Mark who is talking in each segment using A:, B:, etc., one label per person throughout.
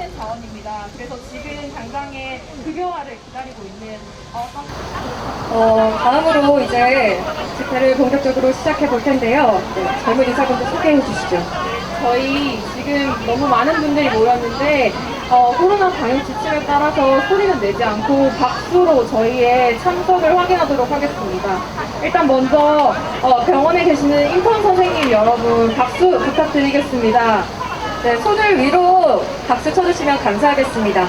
A: 필요한 자원입니다. 그래서 지금 당장에 급여화를 기다리고 있는
B: 다음으로 이제 집회를 본격적으로 시작해 볼 텐데요. 네, 젊은 인사분들 소개해 주시죠.
A: 저희 지금 너무 많은 분들이 모였는데 코로나 방역 지침에 따라서 소리는 내지 않고 박수로 저희의 참석을 확인하도록 하겠습니다. 일단 먼저 병원에 계시는 인턴 선생님 여러분 박수 부탁드리겠습니다. 네, 손을 위로 박수 쳐주시면 감사하겠습니다.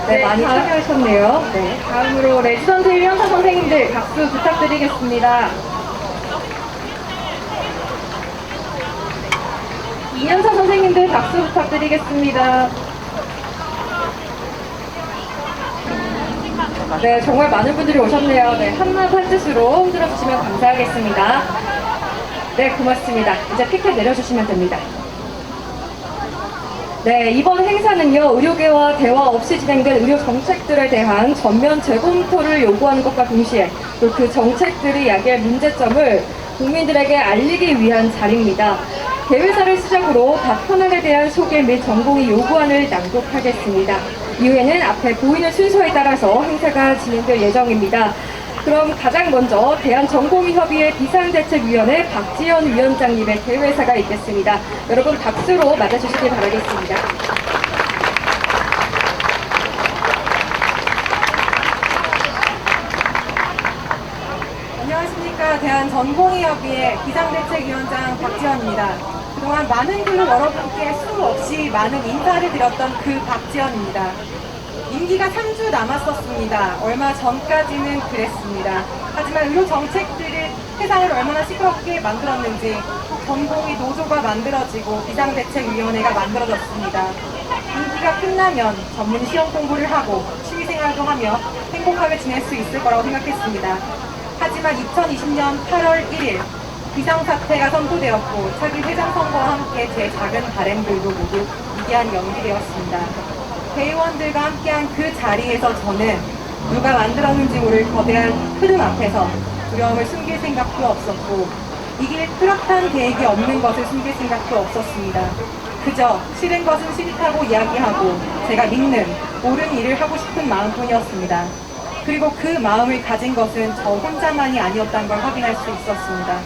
A: 네, 많이 참여하셨네요. 네.
B: 다음으로 레지던트 1년차 선생님들 박수 부탁드리겠습니다. 2년차 선생님들 박수 부탁드리겠습니다. 네, 정말 많은 분들이 오셨네요. 네, 한마디 한 뜻으로 흔들어 주시면 감사하겠습니다. 네, 고맙습니다. 이제 피켓 내려주시면 됩니다. 네, 이번 행사는요, 의료계와 대화 없이 진행된 의료 정책들에 대한 전면 재검토를 요구하는 것과 동시에 또 그 정책들이 야기할 문제점을 국민들에게 알리기 위한 자리입니다. 대회사를 시작으로 답변안에 대한 소개 및 전공의 요구안을 낭독하겠습니다. 이후에는 앞에 보이는 순서에 따라서 행사가 진행될 예정입니다. 그럼 가장 먼저 대한전공의협의회 비상대책위원회 박지연 위원장님의 대회사가 있겠습니다. 여러분 박수로 맞아주시기 바라겠습니다.
C: 안녕하십니까. 대한전공의협의회 비상대책위원장 박지연입니다. 그동안 많은 글로 여러분께 수 없이 많은 인사를 드렸던 그 박지연입니다. 임기가 3주 남았었습니다. 얼마 전까지는 그랬습니다. 하지만 의료 정책들을 세상을 얼마나 시끄럽게 만들었는지 전공의 노조가 만들어지고 비상대책위원회가 만들어졌습니다. 임기가 끝나면 전문 시험 공부를 하고 취미생활도 하며 행복하게 지낼 수 있을 거라고 생각했습니다. 하지만 2020년 8월 1일 비상사태가 선포되었고 차기 회장 선거와 함께 제 작은 바램들도 모두 미개한 연기되었습니다. 대의원들과 함께한 그 자리에서 저는 누가 만들었는지 모를 거대한 흐름 앞에서 두려움을 숨길 생각도 없었고 이길 뚜렷한 계획이 없는 것을 숨길 생각도 없었습니다. 그저 싫은 것은 싫다고 이야기하고 제가 믿는 옳은 일을 하고 싶은 마음뿐이었습니다. 그리고 그 마음을 가진 것은 저 혼자만이 아니었다는 걸 확인할 수 있었습니다.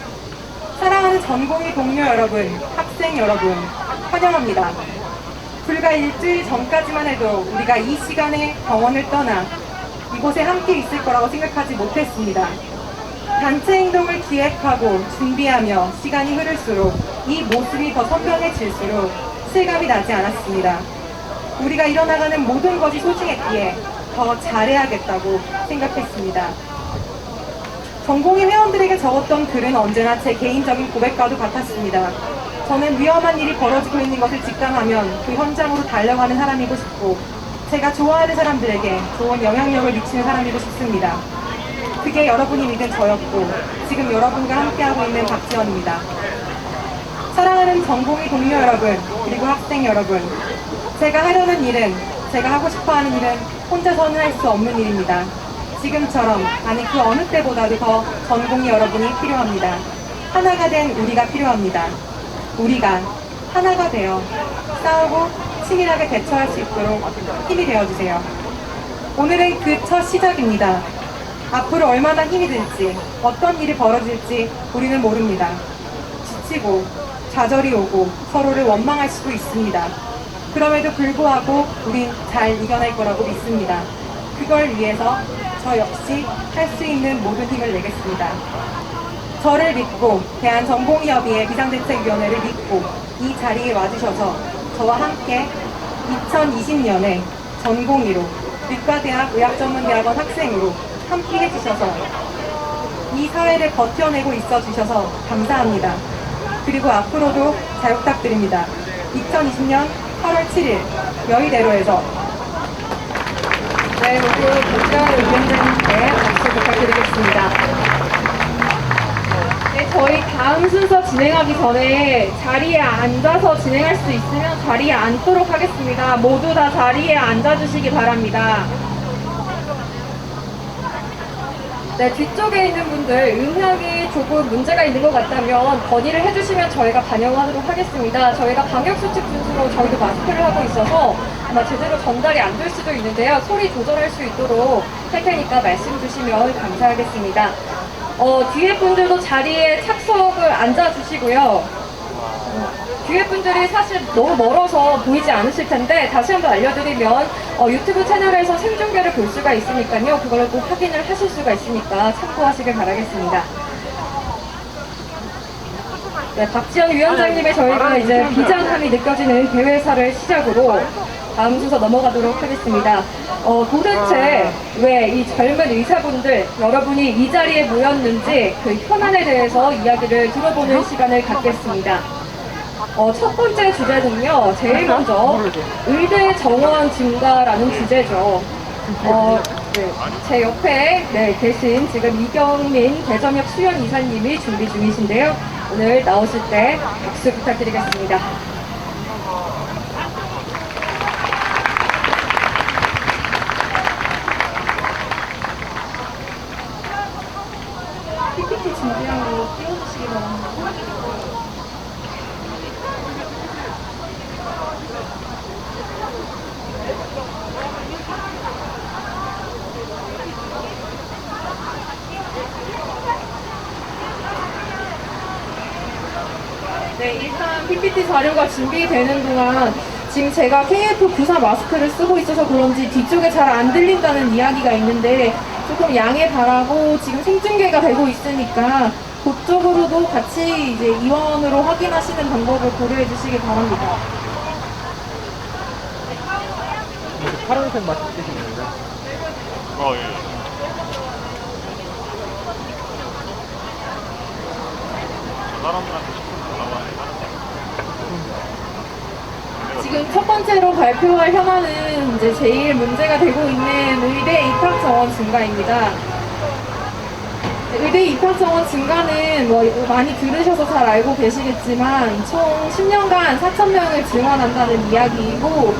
C: 사랑하는 전공의 동료 여러분, 학생 여러분, 환영합니다. 불과 일주일 전까지만 해도 우리가 이 시간에 병원을 떠나 이곳에 함께 있을 거라고 생각하지 못했습니다. 단체 행동을 기획하고 준비하며 시간이 흐를수록 이 모습이 더 선명해질수록 실감이 나지 않았습니다. 우리가 이뤄나가는 모든 것이 소중했기에 더 잘해야겠다고 생각했습니다. 전공의 회원들에게 적었던 글은 언제나 제 개인적인 고백과도 같았습니다. 저는 위험한 일이 벌어지고 있는 것을 직감하면 그 현장으로 달려가는 사람이고 싶고 제가 좋아하는 사람들에게 좋은 영향력을 미치는 사람이고 싶습니다. 그게 여러분이 믿은 저였고 지금 여러분과 함께하고 있는 박지연입니다. 사랑하는 전공의 동료 여러분 그리고 학생 여러분, 제가 하려는 일은, 제가 하고 싶어하는 일은 혼자서는 할 수 없는 일입니다. 지금처럼, 아니 그 어느 때보다도 더 전공의 여러분이 필요합니다. 하나가 된 우리가 필요합니다. 우리가 하나가 되어 싸우고 치밀하게 대처할 수 있도록 힘이 되어주세요. 오늘은 그 첫 시작입니다. 앞으로 얼마나 힘이 들지, 어떤 일이 벌어질지 우리는 모릅니다. 지치고 좌절이 오고 서로를 원망할 수도 있습니다. 그럼에도 불구하고 우린 잘 이겨낼 거라고 믿습니다. 그걸 위해서 저 역시 할 수 있는 모든 힘을 내겠습니다. 저를 믿고 대한전공의협의회 비상대책위원회를 믿고 이 자리에 와주셔서 저와 함께 2020년에 전공의로 의과대학 의학전문대학원 학생으로 함께 해주셔서 이 사회를 버텨내고 있어 주셔서 감사합니다. 그리고 앞으로도 잘 부탁드립니다. 2020년 8월 7일 여의대로에서
B: 네, 모두 박지연 위원장님께 박수 부탁드리겠습니다. 네, 저희 다음 순서 진행하기 전에 자리에 앉아서 진행할 수 있으면 자리에 앉도록 하겠습니다. 모두 다 자리에 앉아주시기 바랍니다. 네, 뒤쪽에 있는 분들 음향이 조금 문제가 있는 것 같다면 건의를 해주시면 저희가 반영하도록 하겠습니다. 저희가 방역수칙 준수로 저희도 마스크를 하고 있어서 아마 제대로 전달이 안 될 수도 있는데요. 소리 조절할 수 있도록 할 테니까 말씀 주시면 감사하겠습니다. 뒤에 분들도 자리에 착석을 앉아주시고요. 뒤에 분들이 사실 너무 멀어서 보이지 않으실 텐데 다시 한번 알려드리면 유튜브 채널에서 생중계를 볼 수가 있으니까요. 그걸 꼭 확인을 하실 수가 있으니까 참고하시길 바라겠습니다. 네, 박지원 위원장님의 저희가 이제 비장함이 느껴지는 대회사를 시작으로 다음 순서 넘어가도록 하겠습니다. 도대체 왜 이 젊은 의사분들 여러분이 이 자리에 모였는지 그 현안에 대해서 이야기를 들어보는 시간을 갖겠습니다. 첫 번째 주제는요, 제일 먼저 의대 정원 증가라는 주제죠. 네, 제 옆에 계신 지금 이경민 대전역 수연 이사님이 준비 중이신데요. 오늘 나오실 때 박수 부탁드리겠습니다.
A: PPT 준비한 거 띄워주시기 바랍니다. 네, 일단 PPT 자료가 준비되는 동안 지금 제가 KF94 마스크를 쓰고 있어서 그런지 뒤쪽에 잘 안 들린다는 이야기가 있는데 조금 양해 바라고 지금 생중계가 되고 있으니까 그쪽으로도 같이 이제 이원으로 확인하시는 방법을 고려해 주시기 바랍니다.
D: 파란색 마스크 쓰신 거예요?
E: 예. 사람들한테 시키는
A: 지금 첫 번째로 발표할 현안은 이제 제일 문제가 되고 있는 의대 입학 정원 증가입니다. 의대 입학 정원 증가는 뭐 많이 들으셔서 잘 알고 계시겠지만 총 10년간 4,000명을 증원한다는 이야기이고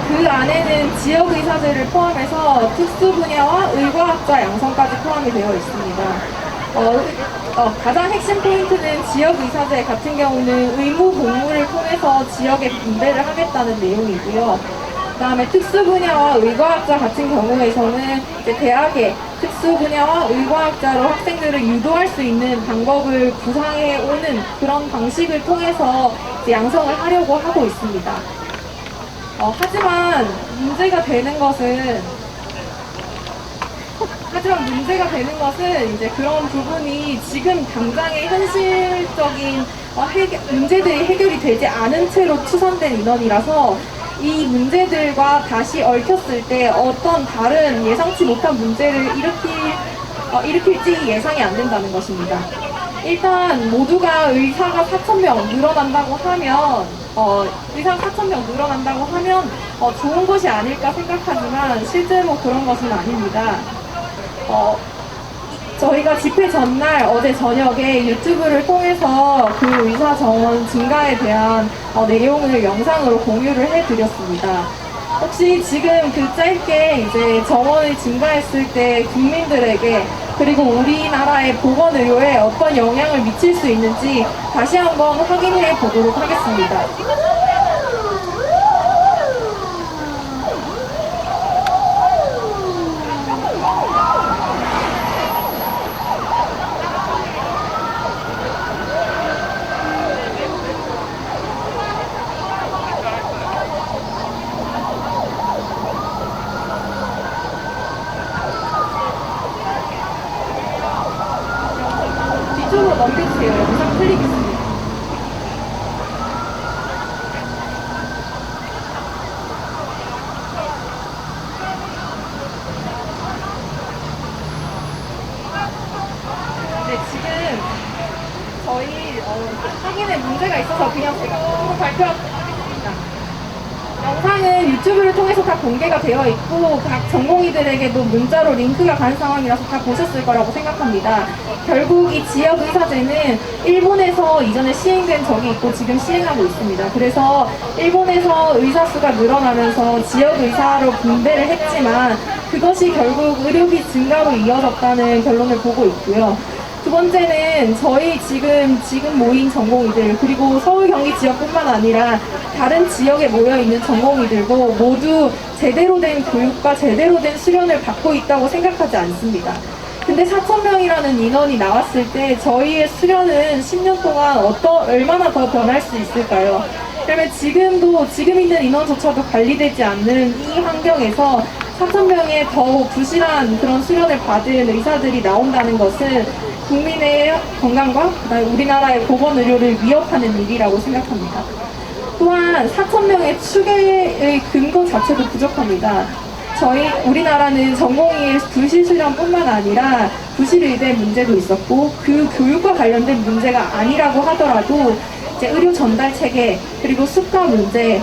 A: 그 안에는 지역의사제를 포함해서 특수 분야와 의과학자 양성까지 포함이 되어 있습니다. 가장 핵심 포인트는 지역의사제 같은 경우는 의무 복무를 통해서 지역에 분배를 하겠다는 내용이고요. 그 다음에 특수 분야와 의과학자 같은 경우에서는 이제 대학에 특수 분야와 의과학자로 학생들을 유도할 수 있는 방법을 구상해 오는 그런 방식을 통해서 이제 양성을 하려고 하고 있습니다. 하지만 문제가 되는 것은 이제 그런 부분이 지금 당장의 현실적인 문제들이 해결이 되지 않은 채로 추산된 인원이라서 이 문제들과 다시 얽혔을 때 어떤 다른 예상치 못한 문제를 일으킬지 예상이 안 된다는 것입니다. 일단 모두가 의사가 4,000명 늘어난다고 하면 좋은 것이 아닐까 생각하지만 실제로 그런 것은 아닙니다. 저희가 집회 전날 어제 저녁에 유튜브를 통해서 그 의사 정원 증가에 대한 내용을 영상으로 공유를 해드렸습니다. 혹시 지금 그 짧게 이제 정원이 증가했을 때 국민들에게 그리고 우리나라의 보건의료에 어떤 영향을 미칠 수 있는지 다시 한번 확인해 보도록 하겠습니다. 뒤쪽으로 넘겨주세요. 영상 클릭 있습니다. 네, 지금 저희 확인에 문제가 있어서 그냥 제가 바로 발표하겠습니다. 영상은 유튜브를 통해서 다 공개가 되어 있고 각 전공의들에게도 문자로 링크가 간 상황이라서 다 보셨을 거라고 생각합니다. 결국 이 지역 의사제는 일본에서 이전에 시행된 적이 있고 지금 시행하고 있습니다. 그래서 일본에서 의사 수가 늘어나면서 지역 의사로 분배를 했지만 그것이 결국 의료비 증가로 이어졌다는 결론을 보고 있고요. 두 번째는 저희 지금 모인 전공의들 그리고 서울 경기 지역뿐만 아니라 다른 지역에 모여있는 전공의들도 모두 제대로 된 교육과 제대로 된 수련을 받고 있다고 생각하지 않습니다. 근데 4,000명이라는 인원이 나왔을 때 저희의 수련은 10년 동안 얼마나 더 변할 수 있을까요? 그러면 지금 있는 인원조차도 관리되지 않는 이 환경에서 4,000명의 더욱 부실한 그런 수련을 받은 의사들이 나온다는 것은 국민의 건강과 우리나라의 보건의료를 위협하는 일이라고 생각합니다. 또한 4,000명의 추계의 근거 자체도 부족합니다. 우리나라는 전공의의 부실 수련뿐만 아니라 부실 의대 문제도 있었고 그 교육과 관련된 문제가 아니라고 하더라도 이제 의료 전달 체계 그리고 수가 문제,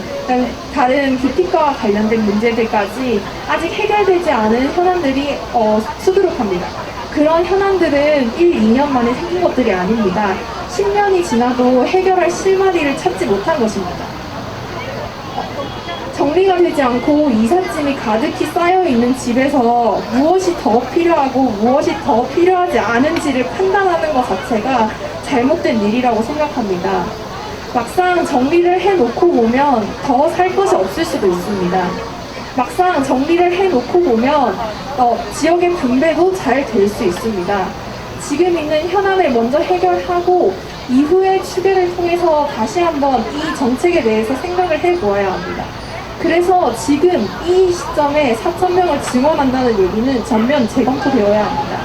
A: 다른 뷰티과와 관련된 문제들까지 아직 해결되지 않은 현안들이 수두룩합니다. 그런 현안들은 1, 2년 만에 생긴 것들이 아닙니다. 10년이 지나도 해결할 실마리를 찾지 못한 것입니다. 정리가 되지 않고 이삿짐이 가득히 쌓여있는 집에서 무엇이 더 필요하고 무엇이 더 필요하지 않은지를 판단하는 것 자체가 잘못된 일이라고 생각합니다. 막상 정리를 해놓고 보면 더 살 것이 없을 수도 있습니다. 막상 정리를 해놓고 보면 지역의 분배도 잘 될 수 있습니다. 지금 있는 현안을 먼저 해결하고 이후의 추계를 통해서 다시 한번 이 정책에 대해서 생각을 해보아야 합니다. 그래서 지금 이 시점에 4,000명을 증원한다는 얘기는 전면 재검토되어야 합니다.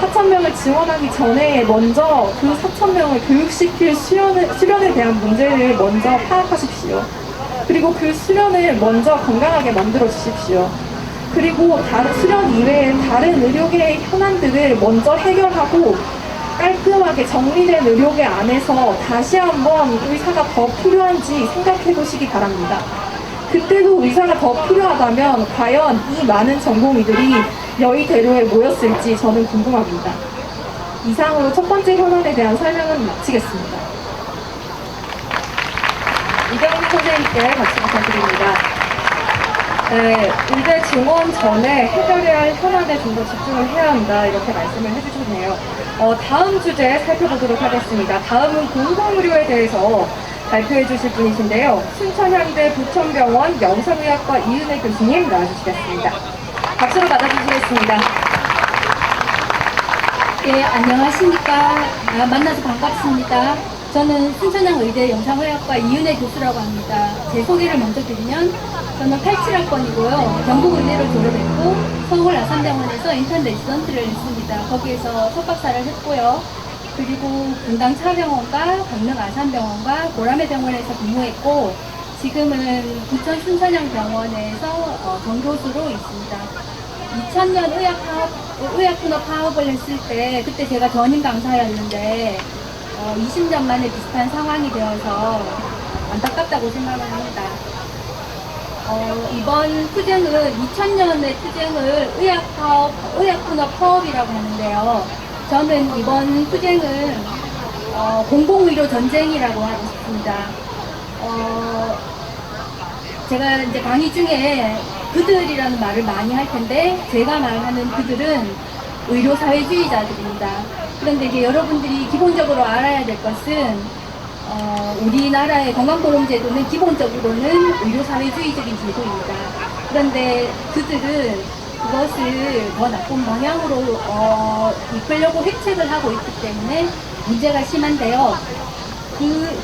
A: 4,000명을 증원하기 전에 먼저 그 4,000명을 교육시킬 수련에 대한 문제를 먼저 파악하십시오. 그리고 그 수련을 먼저 건강하게 만들어 주십시오. 그리고 수련 이외에 다른 의료계의 현안들을 먼저 해결하고 깔끔하게 정리된 의료계 안에서 다시 한번 의사가 더 필요한지 생각해 보시기 바랍니다. 그때도 의사가 더 필요하다면 과연 이 많은 전공의들이 여의대로에 모였을지 저는 궁금합니다. 이상으로 첫 번째 현안에 대한 설명은 마치겠습니다.
B: 이경희 선생님께 박수 부탁드립니다. 네, 의대 증원 전에 해결해야 할 현안에 좀 더 집중을 해야 한다 이렇게 말씀을 해주셨네요. 다음 주제 살펴보도록 하겠습니다. 다음은 공공의료에 대해서 발표해 주실 분이신데요. 순천향대 부천병원 영상의학과 이은혜 교수님 나와주시겠습니다. 박수로 맞아주시겠습니다.
F: 네, 안녕하십니까. 만나서 반갑습니다. 저는 순천향 의대 영상의학과 이은혜 교수라고 합니다. 제 소개를 먼저 드리면 저는 87학번이고요. 경북의대를 졸업했고 서울 아산병원에서 인턴 레지던트를 했습니다. 거기에서 석박사를 했고요. 그리고 분당 차병원과 강릉 아산병원과 보라매 병원에서 근무했고 지금은 부천 순천향 병원에서 정교수로 있습니다. 2000년 의학분업 파업을 했을 때 그때 제가 전임 강사였는데 20년 만에 비슷한 상황이 되어서 안타깝다고 생각을 합니다. 이번 투쟁은 2000년의 투쟁을 의학분업 파업이라고 하는데요. 저는 이번 투쟁은 공공의료 전쟁이라고 하고 싶습니다. 제가 이제 강의 중에 그들이라는 말을 많이 할 텐데 제가 말하는 그들은 의료사회주의자들입니다. 그런데 이제 여러분들이 기본적으로 알아야 될 것은 우리나라의 건강보험제도는 기본적으로는 의료사회주의적인 제도입니다. 그런데 그들은 그것을 더 나쁜 방향으로 이끌려고 획책을 하고 있기 때문에 문제가 심한데요.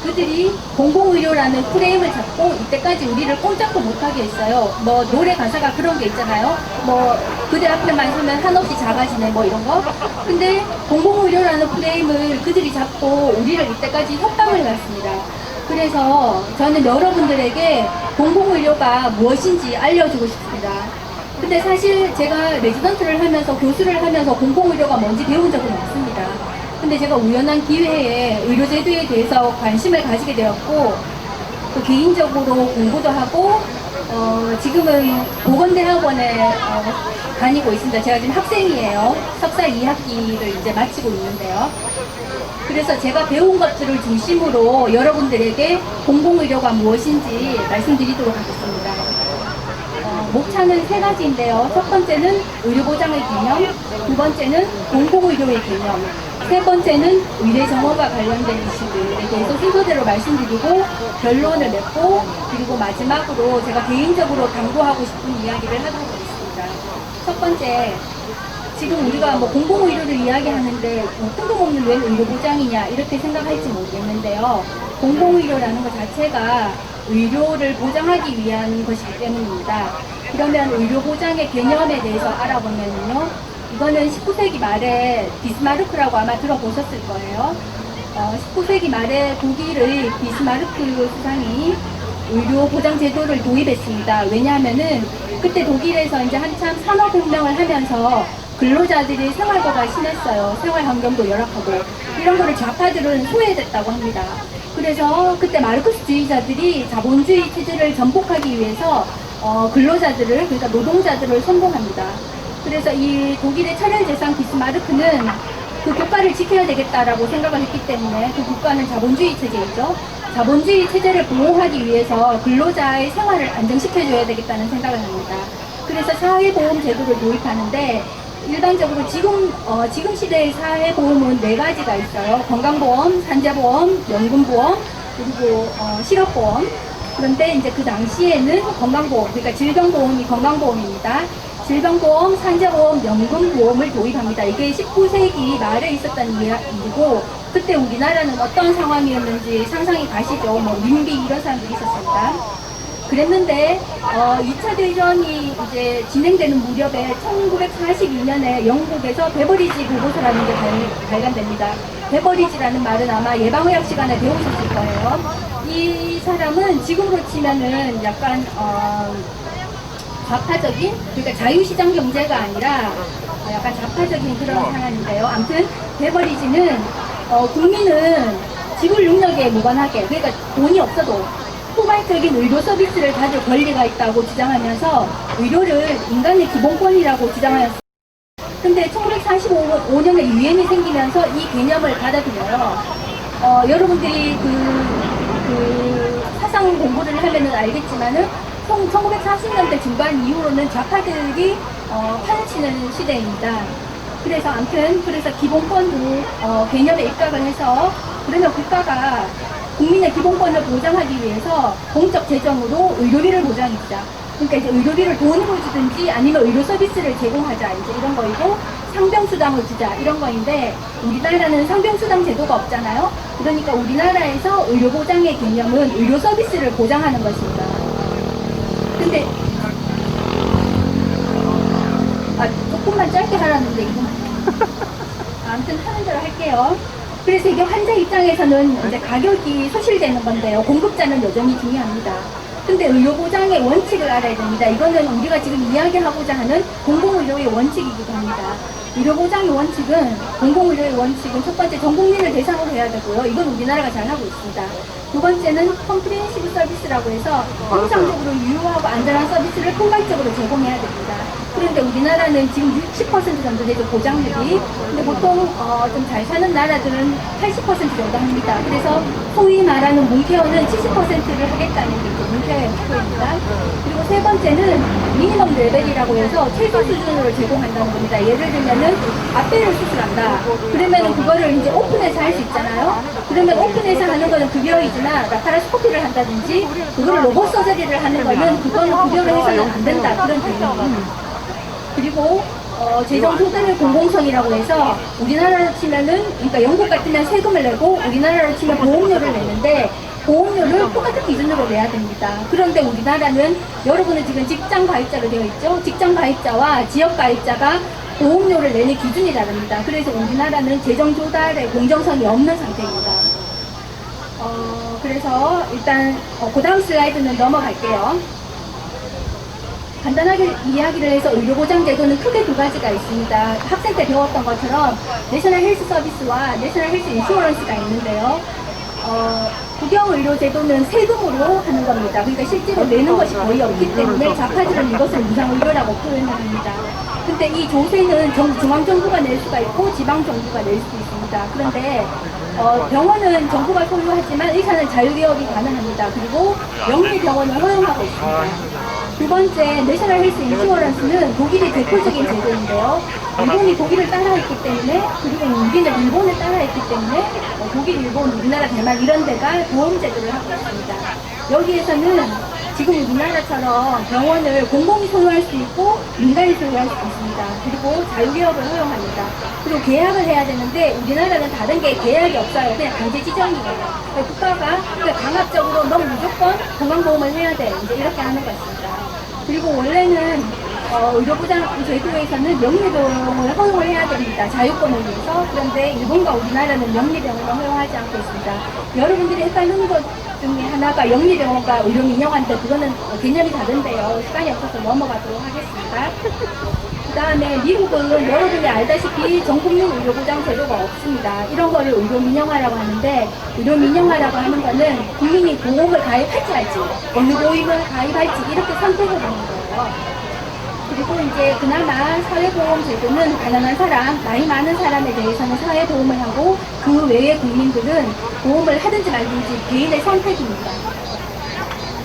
F: 그들이 공공의료라는 프레임을 잡고 이때까지 우리를 꼼짝도 못하게 했어요. 뭐 노래 가사가 그런 게 있잖아요. 뭐 그들 앞에만 서면 한없이 작아지네 뭐 이런 거. 근데 공공의료라는 프레임을 그들이 잡고 우리를 이때까지 협박을 했습니다. 그래서 저는 여러분들에게 공공의료가 무엇인지 알려주고 싶습니다. 근데 사실 제가 레지던트를 하면서 교수를 하면서 공공의료가 뭔지 배운 적은 없습니다. 근데 제가 우연한 기회에 의료제도에 대해서 관심을 가지게 되었고 또 개인적으로 공부도 하고 지금은 보건대학원에 다니고 있습니다. 제가 지금 학생이에요. 석사 2학기를 이제 마치고 있는데요. 그래서 제가 배운 것들을 중심으로 여러분들에게 공공의료가 무엇인지 말씀드리도록 하겠습니다. 목차는 세 가지인데요. 첫 번째는 의료보장의 개념, 두 번째는 공공의료의 개념, 세 번째는 의례정원과 관련된 이슈들에 대해서 순서대로 말씀드리고 결론을 맺고 그리고 마지막으로 제가 개인적으로 당부하고 싶은 이야기를 하도록 하겠습니다. 첫 번째, 지금 우리가 뭐 공공의료를 이야기하는데 뜬금없는 왜 의료보장이냐 이렇게 생각할지 모르겠는데요. 공공의료라는 것 자체가 의료를 보장하기 위한 것이기 때문입니다. 그러면 의료보장의 개념에 대해서 알아보면요. 이거는 19세기 말에 비스마르크라고 아마 들어보셨을 거예요. 19세기 말에 독일의 비스마르크 수상이 의료보장제도를 도입했습니다. 왜냐하면은 그때 독일에서 이제 한참 산업혁명을 하면서 근로자들이 생활고가 심했어요. 생활 환경도 열악하고 이런 거를 좌파들은 소외됐다고 합니다. 그래서 그때 마르크스주의자들이 자본주의 체제를 전복하기 위해서 근로자들을 그러니까 노동자들을 선동합니다. 그래서 이 독일의 차별재상 비스마르크는 그 국가를 지켜야 되겠다라고 생각을 했기 때문에 그 국가는 자본주의 체제이죠. 자본주의 체제를 보호하기 위해서 근로자의 생활을 안정시켜줘야 되겠다는 생각을 합니다. 그래서 사회보험제도를 도입하는데 일반적으로 지금 시대의 사회보험은 네 가지가 있어요. 건강보험, 산재보험, 연금보험, 그리고 실업보험. 그런데 이제 그 당시에는 건강보험, 그러니까 질병보험이 건강보험입니다. 질병보험, 산재보험, 연금보험을 도입합니다. 이게 19세기 말에 있었던 일이고 그때 우리나라는 어떤 상황이었는지 상상이 가시죠. 뭐 민비 이런 사람들이 있었습니다. 그랬는데 2차 대전이 이제 진행되는 무렵에 1942년에 영국에서 베버리지 보고서라는 게 발간됩니다. 베버리지라는 말은 아마 예방의학 시간에 배우셨을 거예요. 이 사람은 지금으로 치면은 약간 좌파적인, 그러니까 자유시장 경제가 아니라 약간 좌파적인 그런 상황인데요. 아무튼 베버리지는 국민은 지불 능력에 무관하게, 그러니까 돈이 없어도 포괄적인 의료 서비스를 가질 권리가 있다고 주장하면서 의료를 인간의 기본권이라고 주장하였습니다. 근데 1945년에 유엔이 생기면서 이 개념을 받아들여요. 여러분들이 그 사상 공부를 하면은 알겠지만은 1940년대 중반 이후로는 좌파들이 파헤치는 시대입니다. 그래서 아무튼 기본권 개념에 입각을 해서 그러면 국가가 국민의 기본권을 보장하기 위해서 공적 재정으로 의료비를 보장했다. 그러니까 이제 의료비를 돈으로 주든지 아니면 의료 서비스를 제공하자 이제 이런 거이고 상병수당을 주자 이런 거인데 우리나라는 상병수당 제도가 없잖아요. 그러니까 우리나라에서 의료보장의 개념은 의료 서비스를 보장하는 것입니다. 근데 조금만 짧게 하라는데 이거 아무튼 하는 대로 할게요. 그래서 이게 환자 입장에서는 이제 가격이 소실되는 건데요. 공급자는 여전히 중요합니다. 근데 의료보장의 원칙을 알아야 됩니다. 이거는 우리가 지금 이야기하고자 하는 공공의료의 원칙이기도 합니다. 의료보장의 원칙은, 공공의료의 원칙은 첫 번째 전 국민을 대상으로 해야 되고요. 이건 우리나라가 잘하고 있습니다. 두 번째는 컴프리헨시브 서비스라고 해서 통상적으로 유효하고 안전한 서비스를 포괄적으로 제공해야 됩니다. 그런데 우리나라는 지금 60% 정도 되죠, 보장률이. 근데 보통 좀 잘 사는 나라들은 80% 정도 합니다. 그래서 소위 말하는 문케어는 70%를 하겠다는 게 이제 문케어의 목표입니다. 그리고 세 번째는 미니멈 레벨이라고 해서 최소 수준으로 제공한다는 겁니다. 예를 들면은 앞배를 수술한다. 그러면 그거를 이제 오픈해서 할 수 있잖아요. 그러면 오픈해서 하는 거는 급여이지만 라파라스코피를 한다든지 그거를 로봇 서저리를 하는 거는 그거는 급여를 해서는 안 된다. 그런 개념입니다. 그리고 재정 조달의 공공성이라고 해서 우리나라로 치면은, 그러니까 영국 같으면 세금을 내고 우리나라로 치면 보험료를 내는데 보험료를 똑같은 기준으로 내야 됩니다. 그런데 우리나라는, 여러분은 지금 직장 가입자로 되어 있죠? 직장 가입자와 지역 가입자가 보험료를 내는 기준이 다릅니다. 그래서 우리나라는 재정 조달의 공정성이 없는 상태입니다. 그래서 일단 그 다음 슬라이드는 넘어갈게요. 간단하게 이야기를 해서 의료보장제도는 크게 두 가지가 있습니다. 학생 때 배웠던 것처럼 내셔널 헬스 서비스와 내셔널 헬스 인슈어런스가 있는데요. 국영의료 제도는 세금으로 하는 겁니다. 그러니까 실제로 내는 것이 거의 없기 때문에 좌파들은 이것을 무상의료라고 표현을 합니다. 근데 이 조세는 중앙정부가 낼 수가 있고 지방정부가 낼 수도 있습니다. 그런데 병원은 정부가 소유하지만 의사는 자유개업이 가능합니다. 그리고 영리병원을 허용하고 있습니다. 두 번째, 내셔널 헬스 인슈어런스는 독일의 대표적인 제도인데요. 일본이 독일을 따라했기 때문에, 그리고 우리는 일본을 따라했기 때문에 독일, 일본, 우리나라, 대만 이런 데가 보험제도를 하고 있습니다. 여기에서는 지금 우리나라처럼 병원을 공공이 소유할 수 있고 민간이 소유할 수 있습니다. 그리고 자유개업을 허용합니다. 그리고 계약을 해야 되는데 우리나라는 다른 게 계약이 없어요. 그냥 강제 지정이에요. 국가가 강압적으로 넌 무조건 건강보험을 해야 돼. 이제 이렇게 하는 것입니다. 그리고 원래는 의료보장 제도에서는 명리병원을 허용을 해야 됩니다. 자유권을 위해서. 그런데 일본과 우리나라는 명리병원을 허용하지 않고 있습니다. 여러분들이 헷갈리는 것 중에 하나가 영리병원과 의료민영화인데 그거는 개념이 다른데요. 시간이 없어서 넘어가도록 하겠습니다. 그 다음에 미국은 여러분이 알다시피 전국민 의료보장 제도가 없습니다. 이런 거를 의료민영화라고 하는데, 의료민영화라고 하는 거는 국민이 보험을 가입할지 말지, 어느 보험을 가입할지 이렇게 선택을 하는 거예요. 그리고 이제 그나마 사회보험 제도는 가난한 사람, 나이 많은 사람에 대해서는 사회보험을 하고 그 외의 국민들은 보험을 하든지 말든지 개인의 선택입니다.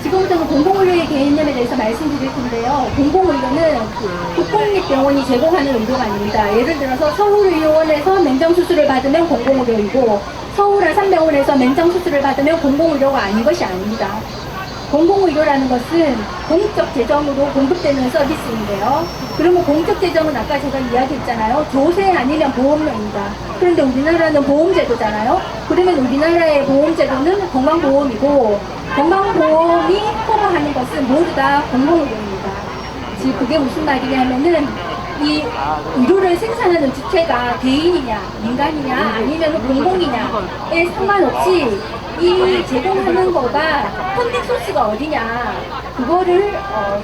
F: 지금부터는 공공의료의 개념에 대해서 말씀드릴 텐데요. 공공의료는 국공립병원이 제공하는 의료가 아닙니다. 예를 들어서 서울의료원에서 맹장수술을 받으면 공공의료이고 서울 아산병원에서 맹장수술을 받으면 공공의료가 아닌 것이 아닙니다. 공공의료라는 것은 공적 재정으로 공급되는 서비스인데요. 그러면 공적 재정은 아까 제가 이야기했잖아요. 조세 아니면 보험료입니다. 그런데 우리나라는 보험제도잖아요. 그러면 우리나라의 보험제도는 건강보험이고 건강보험이 커버하는 것은 모두 다 공공의료입니다. 즉 그게 무슨 말이냐면은 이 의료를 생산하는 주체가 개인이냐 민간이냐 아니면 공공이냐에 상관없이 이 제공하는 거가 펀딩 소스가 어디냐 그거를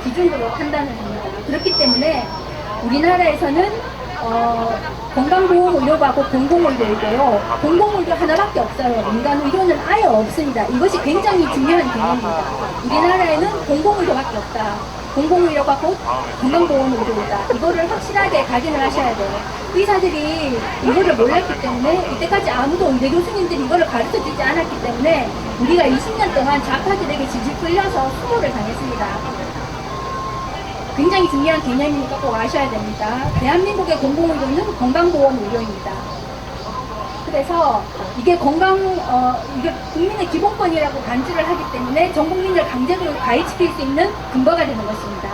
F: 기준으로 판단을 합니다. 그렇기 때문에 우리나라에서는 건강보험 의료가 고 공공의료이고요. 공공의료 하나밖에 없어요. 민간의료는 아예 없습니다. 이것이 굉장히 중요한 개념입니다. 우리나라에는 공공의료밖에 없다. 공공의료가 곧 건강보험의료이다. 이거를 확실하게 각인을 하셔야 돼요. 의사들이 이거를 몰랐기 때문에 이때까지 아무도 의대 교수님들이 이거를 가르쳐주지 않았기 때문에 우리가 20년 동안 좌파들에게 질질 끌려서 수모를 당했습니다. 굉장히 중요한 개념이니까 꼭 아셔야 됩니다. 대한민국의 공공의료는 건강보험의료입니다. 그래서 이게 이게 국민의 기본권이라고 간주를 하기 때문에 전 국민을 강제로 가입시킬 수 있는 근거가 되는 것입니다.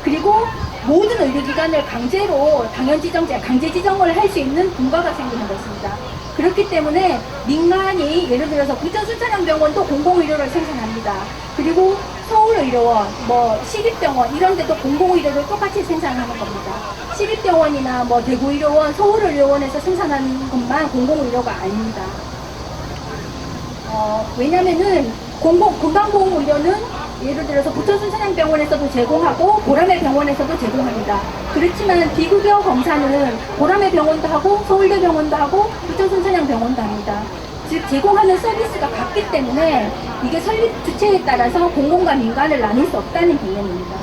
F: 그리고 모든 의료기관을 강제로 강제 지정을 할 수 있는 근거가 생기는 것입니다. 그렇기 때문에 민간이 예를 들어서 부천순천향병원도 공공의료를 생산합니다. 그리고 서울의료원, 시립병원 이런 데도 공공의료를 똑같이 생산하는 겁니다. 시립병원이나 대구의료원, 서울의료원에서 생산하는 것만 공공의료가 아닙니다. 왜냐면은 건강보험의료는 예를 들어서 부천순천향병원에서도 제공하고 보라매 병원에서도 제공합니다. 그렇지만 비급여 검사는 보라매 병원도 하고 서울대 병원도 하고 부천순천향병원도 합니다. 즉 제공하는 서비스가 같기 때문에 이게 설립 주체에 따라서 공공과 민간을 나눌 수 없다는 개념입니다.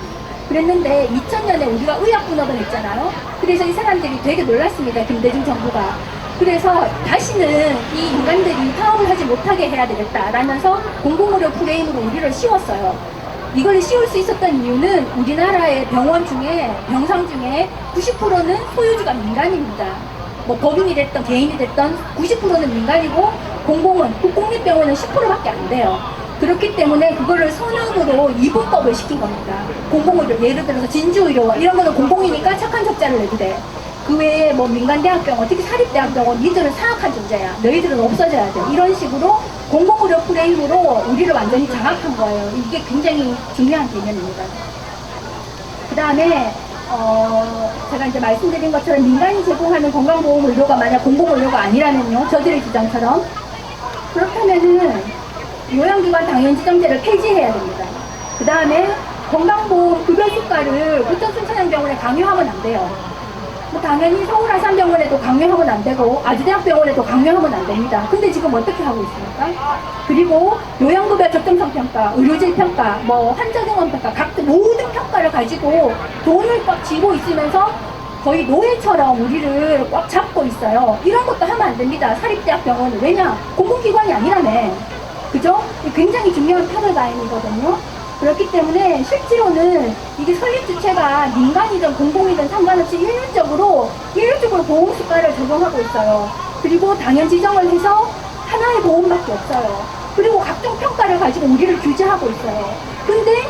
F: 그랬는데 2000년에 우리가 의약분업을 했잖아요. 그래서 이 사람들이 되게 놀랐습니다. 김대중 정부가. 그래서 다시는 이 인간들이 파업을 하지 못하게 해야 되겠다라면서 공공의료 프레임으로 우리를 씌웠어요. 이걸 씌울 수 있었던 이유는 우리나라의 병원 중에 병상 중에 90%는 소유주가 민간입니다. 법인이 됐던 개인이 됐던 90%는 민간이고 국공립병원은 10%밖에 안 돼요. 그렇기 때문에 그거를 선언으로 이분법을 시킨 겁니다. 공공의료 예를 들어서 진주의료원 이런 거는 공공이니까 착한 적자를 내도 돼. 그 외에 민간대학병원, 특히 사립대학병원, 니들은 사악한 존재야. 너희들은 없어져야 돼. 이런 식으로 공공의료 프레임으로 우리를 완전히 장악한 거예요. 이게 굉장히 중요한 개념입니다. 그 다음에 제가 이제 말씀드린 것처럼 민간이 제공하는 건강보험 의료가 만약 공공의료가 아니라면요. 저들의 주장처럼 그렇다면은 요양기관 당연지정제를 폐지해야 됩니다. 그 다음에 건강보험 급여수가를 부천순천향병원에 강요하면 안 돼요. 뭐 당연히 서울 아산병원에도 강요하면 안 되고 아주대학병원에도 강요하면 안 됩니다. 근데 지금 어떻게 하고 있습니까? 그리고 요양급여 적정성 평가, 의료질 평가, 뭐 환자 경험 평가, 각 모든 평가를 가지고 돈을 꽉 쥐고 있으면서 거의 노예처럼 우리를 꽉 잡고 있어요. 이런 것도 하면 안 됩니다. 사립대학병원은. 왜냐? 공공기관이 아니라며. 그죠? 굉장히 중요한 패러다임이거든요. 그렇기 때문에 실제로는 이게 설립 주체가 민간이든 공공이든 상관없이 일률적으로 보험수가를 적용하고 있어요. 그리고 당연 지정을 해서 하나의 보험밖에 없어요. 그리고 각종 평가를 가지고 우리를 규제하고 있어요. 근데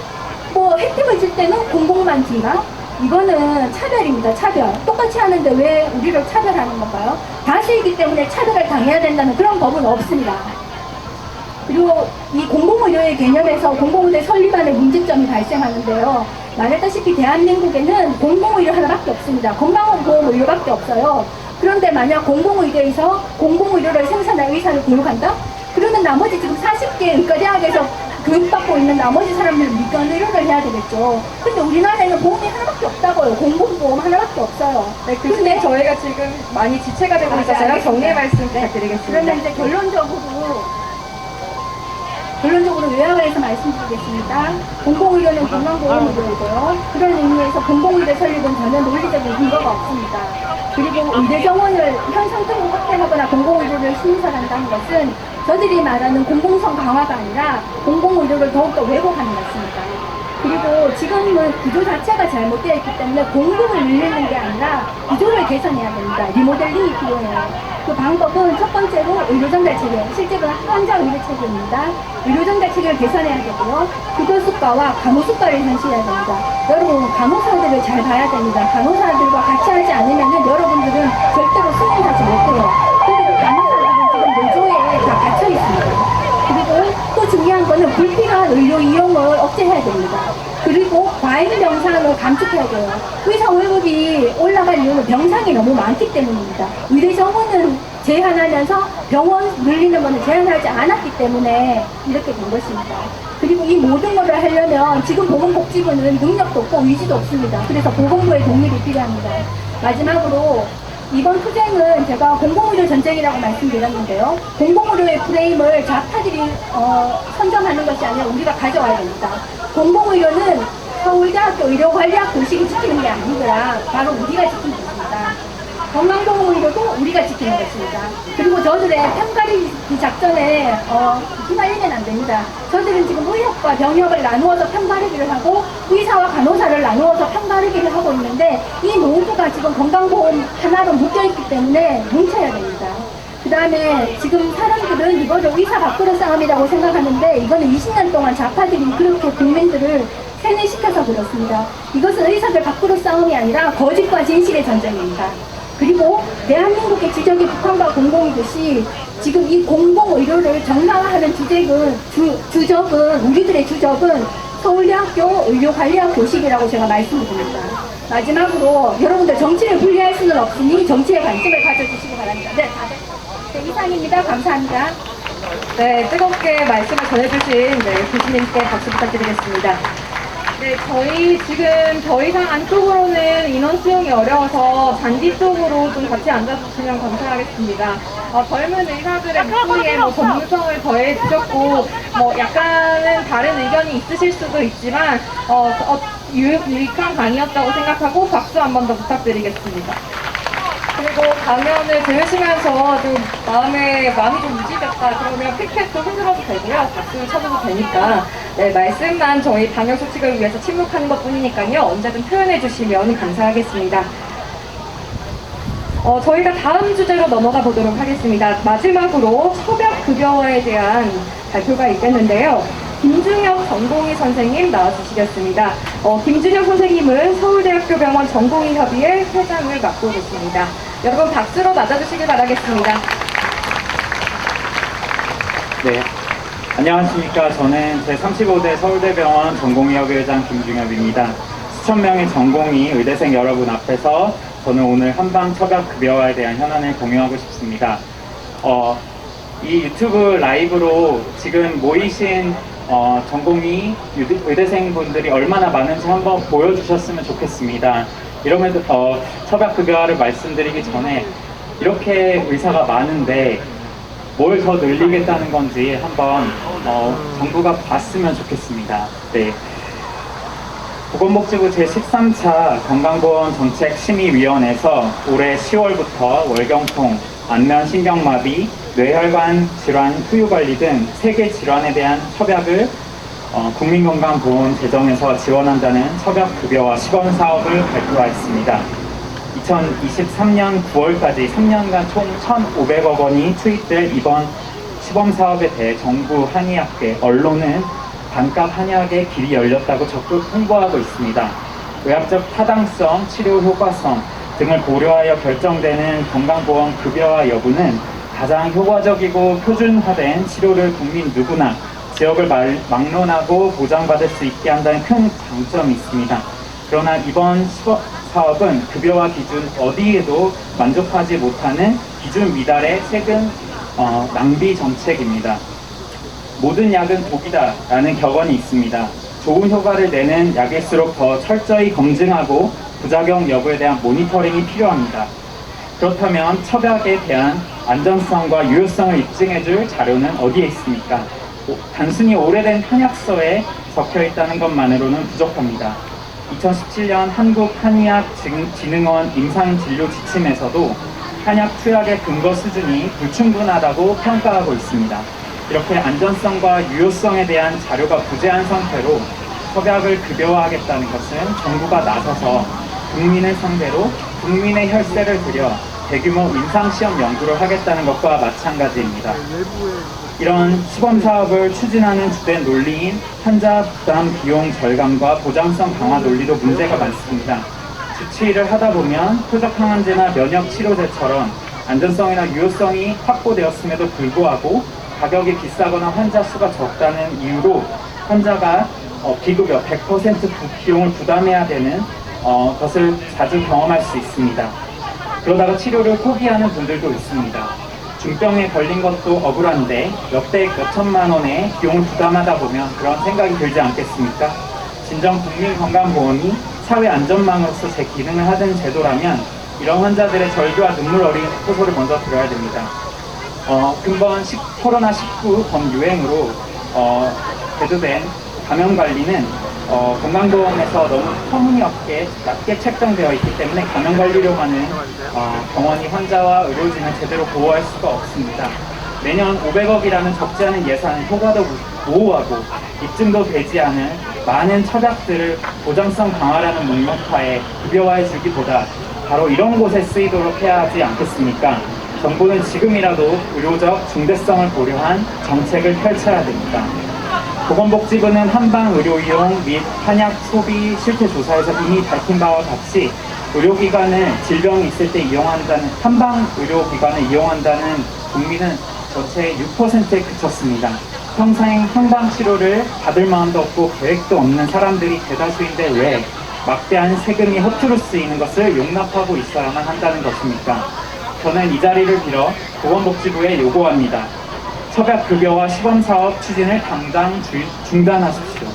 F: 뭐 혜택을 줄 때는 공공만 주나? 이거는 차별입니다. 차별. 똑같이 하는데 왜 우리를 차별하는 건가요? 다수이기 때문에 차별을 당해야 된다는 그런 법은 없습니다. 그리고 이 공공의료의 개념에서 공공의료 설립안에 문제점이 발생하는데요. 말했다시피 대한민국에는 공공의료 하나밖에 없습니다. 건강보험의료밖에 없어요. 그런데 만약 공공의료에서 공공의료를 생산할 의사를 교육한다? 그러면 나머지 지금 40개 의과대학에서 교육받고 있는 나머지 사람들은 민간의료를 해야 되겠죠. 근데 우리나라에는 보험이 하나밖에 없다고요. 공공보험 하나밖에 없어요.
B: 네, 교수님 저희가 지금 많이 지체가 되고 있어서요. 정리 말씀 부탁드리겠습니다.
F: 그러면 이제 결론적으로 요약을 해서 말씀드리겠습니다. 공공의료는 건강보험의료이고요. 그런 의미에서 공공의료 설립은 전혀 논리적인 근거가 없습니다. 그리고 의대 정원을 현 상태로 확대하거나 공공의료를 신설한다는 것은 저들이 말하는 공공성 강화가 아니라 공공의료를 더욱더 왜곡하는 것입니다. 그리고 지금은 구조 자체가 잘못되어 있기 때문에 공급을 늘리는 게 아니라 구조를 개선해야 됩니다. 리모델링이 필요해요. 그 방법은 첫 번째로 의료전달 체계, 실제로는 환자 의료 체계입니다. 의료전달 체계를 개선해야 되고요. 교도수가와 간호수가를 현실해야 됩니다. 여러분, 간호사들을 잘 봐야 됩니다. 간호사들과 같이 하지 않으면 여러분들은 절대로 승인하지 못해요. 근데 간호사들은 지금 노조에 다 갇혀 있습니다. 그리고 또 중요한 거는 불필요한 의료 이용을 억제해야 됩니다. 그리고 과잉 병상을 감축해야 돼요. 의사 월급이 올라갈 이유는 병상이 너무 많기 때문입니다. 의대 정원은 제한하면서 병원 늘리는 것은 제한하지 않았기 때문에 이렇게 된 것입니다. 그리고 이 모든 것을 하려면 지금 보건복지부는 능력도 없고 의지도 없습니다. 그래서 보건부의 독립이 필요합니다. 마지막으로 이번 투쟁은 제가 공공의료 전쟁이라고 말씀드렸는데요. 공공의료의 프레임을 좌파들이 선점하는 것이 아니라 우리가 가져와야 됩니다. 공공의료는 서울대학교 의료관리학 교실이 지키는 게 아니라 바로 우리가 지키는 것입니다. 건강보험의료도 우리가 지키는 것입니다. 그리고 저들의 편가르기 작전에 휘말리면 안 됩니다. 저들은 지금 의학과 병역을 나누어서 편가르기를 하고 의사와 간호사를 나누어서 편가르기를 하고 있는데 이 모두가 지금 건강보험 하나로 묶여있기 때문에 뭉쳐야 됩니다. 그 다음에 지금 사람들은 이거를 의사 밖으로 싸움이라고 생각하는데 이거는 20년 동안 좌파들이 그렇게 국민들을 세뇌시켜서 그렇습니다. 이것은 의사들 밖으로 싸움이 아니라 거짓과 진실의 전쟁입니다. 그리고 대한민국의 지적이 북한과 공공이듯이 지금 이 공공의료를 정당화하는 주적은 우리들의 주적은 서울대학교 의료관리학 교실이라고 제가 말씀드립니다. 마지막으로 여러분들 정치를 분리할 수는 없으니 정치의 관심을 가져주시기 바랍니다. 네, 이상입니다. 감사합니다.
B: 네, 뜨겁게 말씀을 전해주신 교수님께 박수 부탁드리겠습니다.
A: 네, 저희 지금 더 이상 안쪽으로는 인원 수용이 어려워서 잔디 쪽으로 좀 같이 앉아주시면 감사하겠습니다. 젊은 의사들의 목소리에 전문성을 더해 주셨고, 약간은 다른 의견이 있으실 수도 있지만, 유익한 강의였다고 생각하고 박수 한 번 더 부탁드리겠습니다.
B: 그리고 강연을 들으시면서 좀 마음이 좀 무지겠다 그러면 피켓도 흔들어도 되고요. 박수 쳐줘도 되니까. 네, 말씀만 저희 방역 수칙을 위해서 침묵하는 것 뿐이니까요. 언제든 표현해 주시면 감사하겠습니다. 저희가 다음 주제로 넘어가 보도록 하겠습니다. 마지막으로 처벽급여화에 대한 발표가 있겠는데요. 김준혁 전공의 선생님 나와주시겠습니다. 김준혁 선생님은 서울대학교 병원 전공의협의회 회장을 맡고 계십니다. 여러분 박수로 맞아주시길 바라겠습니다.
G: 네, 안녕하십니까. 저는 제35대 서울대병원 전공의협의회장 김준혁입니다. 수천 명의 전공의 의대생 여러분 앞에서 저는 오늘 한방 처벽급여화에 대한 현안을 공유하고 싶습니다. 이 유튜브 라이브로 지금 모이신 전공의 의대생분들이 얼마나 많은지 한번 보여주셨으면 좋겠습니다. 이러면 첩약급여를 말씀드리기 전에 이렇게 의사가 많은데 뭘 더 늘리겠다는 건지 한번 정부가 봤으면 좋겠습니다. 네. 보건복지부 제13차 건강보험정책심의위원회에서 올해 10월부터 월경통, 안면신경마비, 뇌혈관 질환 후유관리 등 3개 질환에 대한 첩약을 국민건강보험 재정에서 지원한다는 첩약급여와 시범사업을 발표하였습니다. 2023년 9월까지 3년간 총 1,500억 원이 투입될 이번 시범사업에 대해 정부, 한의학계, 언론은 반값 한의학의 길이 열렸다고 적극 홍보하고 있습니다. 의학적 타당성, 치료 효과성 등을 고려하여 결정되는 건강보험 급여와 여부는 가장 효과적이고 표준화된 치료를 국민 누구나 지역을 막론하고 보장받을 수 있게 한다는 큰 장점이 있습니다. 그러나 이번 사업은 급여와 기준 어디에도 만족하지 못하는 기준 미달의 세금 낭비 정책입니다. 모든 약은 독이다 라는 격언이 있습니다. 좋은 효과를 내는 약일수록 더 철저히 검증하고 부작용 여부에 대한 모니터링이 필요합니다. 그렇다면 첩약에 대한 안전성과 유효성을 입증해줄 자료는 어디에 있습니까? 단순히 오래된 한약서에 적혀있다는 것만으로는 부족합니다. 2017년 한국한의학진흥원 임상진료지침에서도 한약 투약의 근거 수준이 불충분하다고 평가하고 있습니다. 이렇게 안전성과 유효성에 대한 자료가 부재한 상태로 첩약을 급여화하겠다는 것은 정부가 나서서 국민을 상대로 국민의 혈세를 들여 대규모 임상시험 연구를 하겠다는 것과 마찬가지입니다. 이런 시범사업을 추진하는 주된 논리인 환자 부담 비용 절감과 보장성 강화 논리도 문제가 많습니다. 주치의를 하다 보면 표적항암제나 면역치료제처럼 안전성이나 유효성이 확보되었음에도 불구하고 가격이 비싸거나 환자 수가 적다는 이유로 환자가 비급여 100% 비용을 부담해야 되는 것을 자주 경험할 수 있습니다. 그러다가 치료를 포기하는 분들도 있습니다. 중병에 걸린 것도 억울한데 몇백 몇천만 원의 비용을 부담하다 보면 그런 생각이 들지 않겠습니까? 진정 국민건강보험이 사회안전망으로서 제 기능을 하는 제도라면 이런 환자들의 절규와 눈물 어린 호소를 먼저 들어야 됩니다. 근본 코로나19 범유행으로 제도된 감염관리는 건강보험에서 너무 터무니없게 낮게 책정되어 있기 때문에 감염관리료만은 병원이 환자와 의료진을 제대로 보호할 수가 없습니다. 매년 500억이라는 적지 않은 예산을 효과도 모호하고 입증도 되지 않은 많은 첩약들을 보장성 강화라는 목록하에 급여화해 주기보다 바로 이런 곳에 쓰이도록 해야 하지 않겠습니까? 정부는 지금이라도 의료적 중대성을 고려한 정책을 펼쳐야 됩니다. 보건복지부는 한방의료 이용 및 한약 소비 실태 조사에서 이미 밝힌 바와 같이 의료기관을 질병이 있을 때 이용한다는 한방의료기관을 이용한다는 국민은 전체의 6%에 그쳤습니다. 평생 한방치료를 받을 마음도 없고 계획도 없는 사람들이 대다수인데 왜 막대한 세금이 허투루 쓰이는 것을 용납하고 있어야만 한다는 것입니까? 저는 이 자리를 빌어 보건복지부에 요구합니다. 첩약급여와 시범사업 추진을 당장 중단하십시오.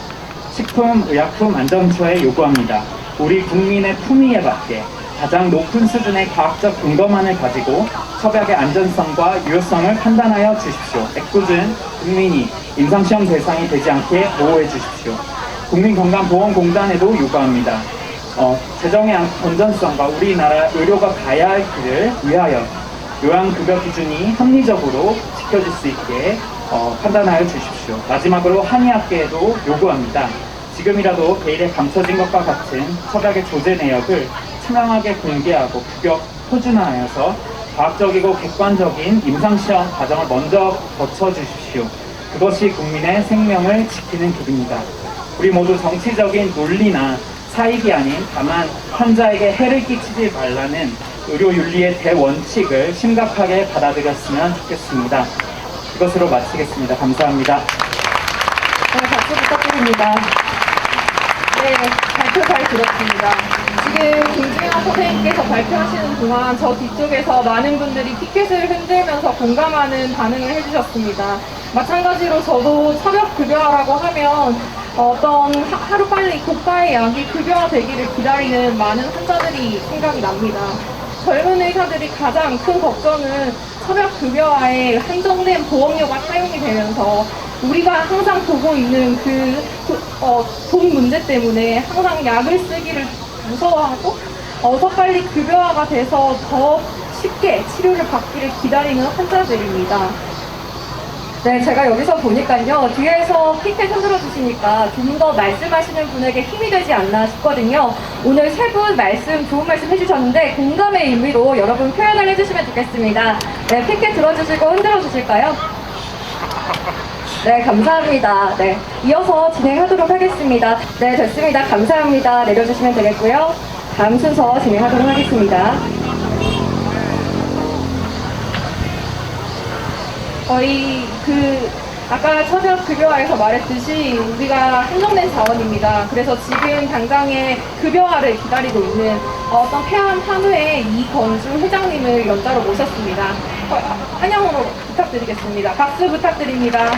G: 식품의약품안전처에 요구합니다. 우리 국민의 품위에 맞게 가장 높은 수준의 과학적 근거만을 가지고 첩약의 안전성과 유효성을 판단하여 주십시오. 애꿎은 국민이 임상시험 대상이 되지 않게 보호해 주십시오. 국민건강보험공단에도 요구합니다. 재정의 건전성과 우리나라 의료가 가야 할 길을 위하여 요양급여 기준이 합리적으로 지켜질 수 있게 판단하여 주십시오. 마지막으로 한의학계에도 요구합니다. 지금이라도 베일에 감춰진 것과 같은 첩약의 조제 내역을 투명하게 공개하고 규격 표준화하여서 과학적이고 객관적인 임상시험 과정을 먼저 거쳐주십시오. 그것이 국민의 생명을 지키는 길입니다. 우리 모두 정치적인 논리나 사익이 아닌 다만 환자에게 해를 끼치지 말라는 의료윤리의 대원칙을 심각하게 받아들였으면 좋겠습니다. 이것으로 마치겠습니다. 감사합니다.
B: 네, 박수 부탁드립니다.
A: 네, 발표 잘 들었습니다. 지금 김중현 선생님께서 발표하시는 동안 저 뒤쪽에서 많은 분들이 티켓을 흔들면서 공감하는 반응을 해주셨습니다. 마찬가지로 저도 차벽급여라고 하면 어떤 하루빨리 고가의 약이 급여되기를 기다리는 많은 환자들이 생각이 납니다. 젊은 의사들이 가장 큰 걱정은 차벽급여와의 한정된 보험료가 사용이 되면서 우리가 항상 보고 있는 돈 문제 때문에 항상 약을 쓰기를 무서워하고 어서 빨리 급여화가 돼서 더 쉽게 치료를 받기를 기다리는 환자들입니다.
B: 네, 제가 여기서 보니까요, 뒤에서 피켓 흔들어 주시니까 좀 더 말씀하시는 분에게 힘이 되지 않나 싶거든요. 오늘 세 분 좋은 말씀 해주셨는데, 공감의 의미로 여러분 표현을 해주시면 좋겠습니다. 네, 피켓 들어주시고 흔들어 주실까요? 네, 감사합니다. 네, 이어서 진행하도록 하겠습니다. 네, 됐습니다. 감사합니다. 내려주시면 되겠고요. 다음 순서 진행하도록 하겠습니다.
A: 저희 아까 차벽급여화에서 말했듯이 우리가 한정된 자원입니다. 그래서 지금 당장에 급여화를 기다리고 있는 어떤 폐암 한우의 이건주 회장님을 연자로 모셨습니다. 환영으로 부탁드리겠습니다. 박수 부탁드립니다.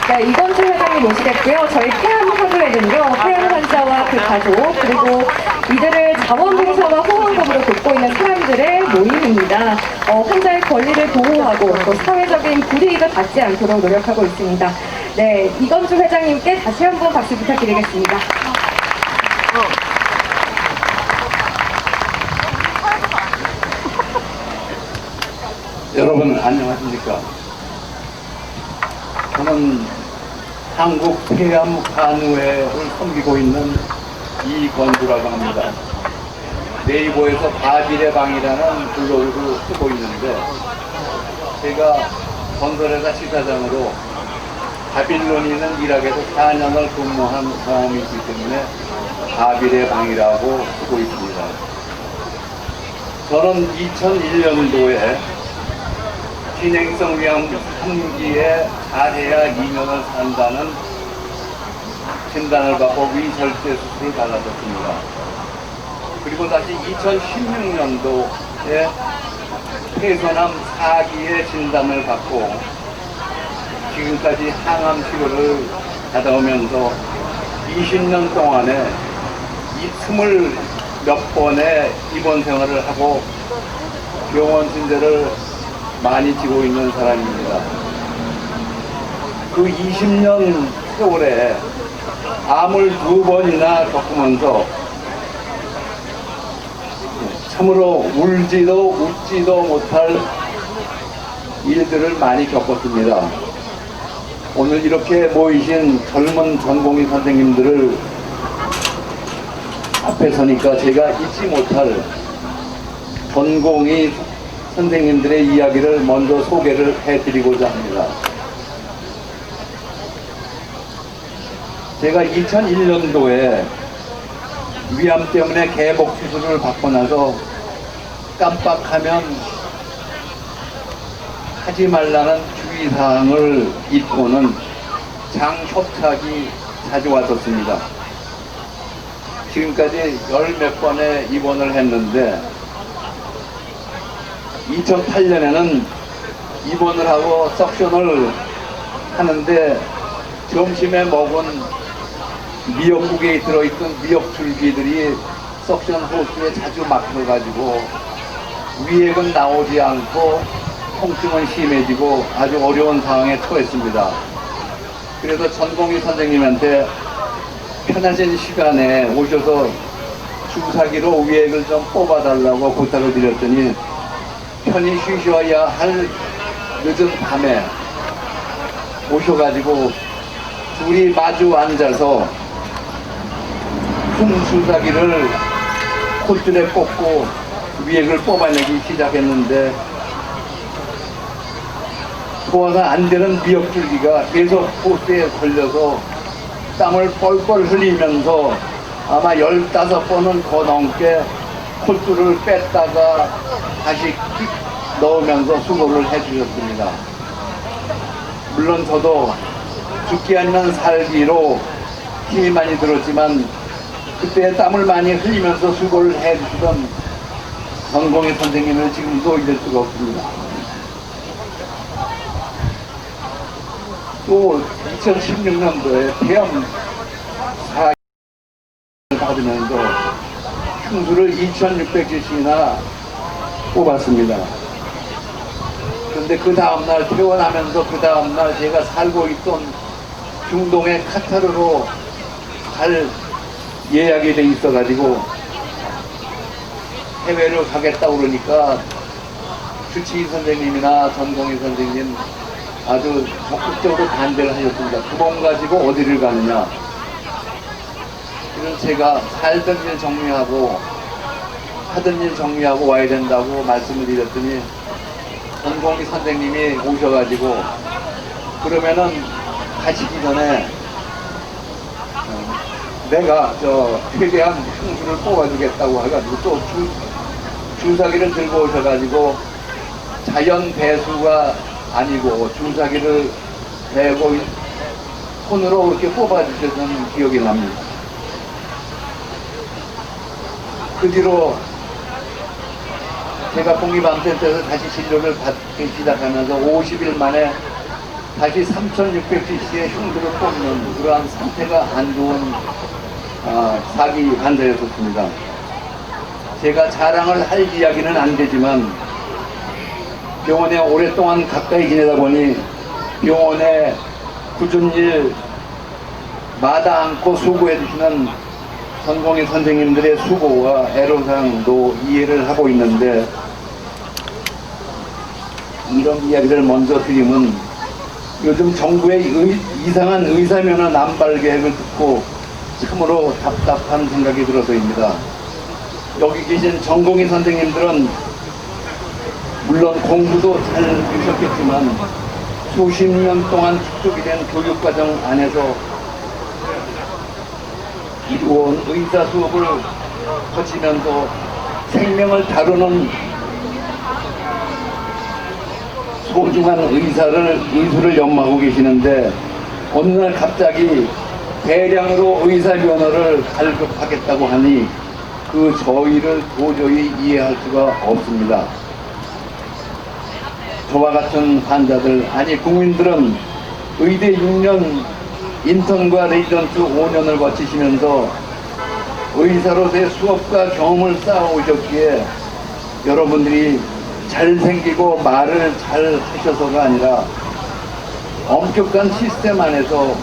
B: 네, 이건주 회장님 모시겠고요. 저희 폐암 화두에는요, 폐암 환자와 그 가족, 그리고 이들을 자원봉사와 후원금으로 돕고 있는 사람들의 모임입니다. 환자의 권리를 보호하고 또 사회적인 불이익을 받지 않도록 노력하고 있습니다. 네, 이건주 회장님께 다시 한번 박수 부탁드리겠습니다.
H: 여러분 안녕하십니까? 저는 한국 폐암 간호회를 섬기고 있는 이건주라고 합니다. 네이버에서 바빌의 방이라는 블로그를 쓰고 있는데, 제가 건설회사 지사장으로 바빌론에 있는 이라크에서 4년을 근무한 경험이 있기 때문에 바빌의 방이라고 쓰고 있습니다. 저는 2001년도에 진행성 위암 3기에 잘해야 2년을 산다는 진단을 받고 위절제 수술을 받았습니다. 그리고 다시 2016년도에 폐소암 4기의 진단을 받고 지금까지 항암 치료를 받아오면서 20년 동안에 20 몇 번의 입원 생활을 하고 병원 진료를 많이 지고 있는 사람입니다. 그 20년 세월에 암을 2번이나 겪으면서 참으로 울지도 웃지도 못할 일들을 많이 겪었습니다. 오늘 이렇게 모이신 젊은 전공의 선생님들을 앞에 서니까 제가 잊지 못할 전공의 선생님들의 이야기를 먼저 소개를 해드리고자 합니다. 제가 2001년도에 위암 때문에 개복 수술을 받고 나서 깜빡하면 하지 말라는 주의사항을 잊고는 장협착이 자주 왔었습니다. 지금까지 10몇 번의 입원을 했는데 2008년에는 입원을 하고 석션을 하는데 점심에 먹은 미역국에 들어있던 미역줄기들이 석션 호스에 자주 막혀가지고 위액은 나오지 않고 통증은 심해지고 아주 어려운 상황에 처했습니다. 그래서 전공의 선생님한테 편하신 시간에 오셔서 주사기로 위액을 좀 뽑아달라고 부탁을 드렸더니 편히 쉬셔야 할 늦은 밤에 오셔가지고 둘이 마주 앉아서 큰 주사기를 콧줄에 꽂고 위액을 뽑아내기 시작했는데 소화가 안 되는 미역줄기가 계속 호스에 걸려서 땀을 뻘뻘 흘리면서 아마 15번은 더 넘게 콧줄을 뺐다가 다시 넣으면서 수고를 해주셨습니다. 물론 저도 죽기 아니면 살기로 힘이 많이 들었지만 그때 땀을 많이 흘리면서 수고를 해주시던 전공의 선생님을 지금도 잊을 수가 없습니다. 또 2016년도에 폐암 사학을 받으면서 흉수를 2,600cc나 뽑았습니다. 그런데 그 다음날 퇴원하면서 그 다음날 제가 살고 있던 중동의 카타르로 갈 예약이 돼 있어가지고 해외를 가겠다고 그러니까 주치의 선생님이나 전공의 선생님 아주 적극적으로 반대를 하셨습니다. 그 몸 가지고 어디를 가느냐. 그래서 제가 살던 일 정리하고 하던 일 정리하고 와야 된다고 말씀을 드렸더니 전공의 선생님이 오셔가지고 그러면은 가시기 전에 내가 최대한 흉수를 뽑아주겠다고 해가지고 또 주사기를 들고 오셔가지고 자연 배수가 아니고 주사기를 대고 손으로 이렇게 뽑아주셨던 기억이 납니다. 그 뒤로 제가 공립암센터에서 다시 진료를 받기 시작하면서 50일 만에 다시 3,600cc의 흉수를 뽑는 그러한 상태가 안 좋은 사기 환자였었습니다. 제가 자랑을 할 이야기는 안 되지만 병원에 오랫동안 가까이 지내다 보니 병원에 굳은 일 마다 않고 수고해 주시는 전공의 선생님들의 수고와 애로사항도 이해를 하고 있는데 이런 이야기를 먼저 드리면 요즘 정부의 이상한 의사면허 남발 계획을 듣고 참으로 답답한 생각이 들어서입니다. 여기 계신 전공의 선생님들은 물론 공부도 잘 하셨겠지만 수십 년 동안 축적이 된 교육과정 안에서 이루어온 의사 수업을 거치면서 생명을 다루는 소중한 의술을 연마하고 계시는데 어느 날 갑자기 대량으로 의사 면허를 발급하겠다고 하니 그 저희를 도저히 이해할 수가 없습니다. 저와 같은 환자들, 아니 국민들은 의대 6년, 인턴과 레지던트 5년을 거치시면서 의사로서의 수업과 경험을 쌓아오셨기에 여러분들이 잘생기고 말을 잘 하셔서가 아니라 엄격한 시스템 안에서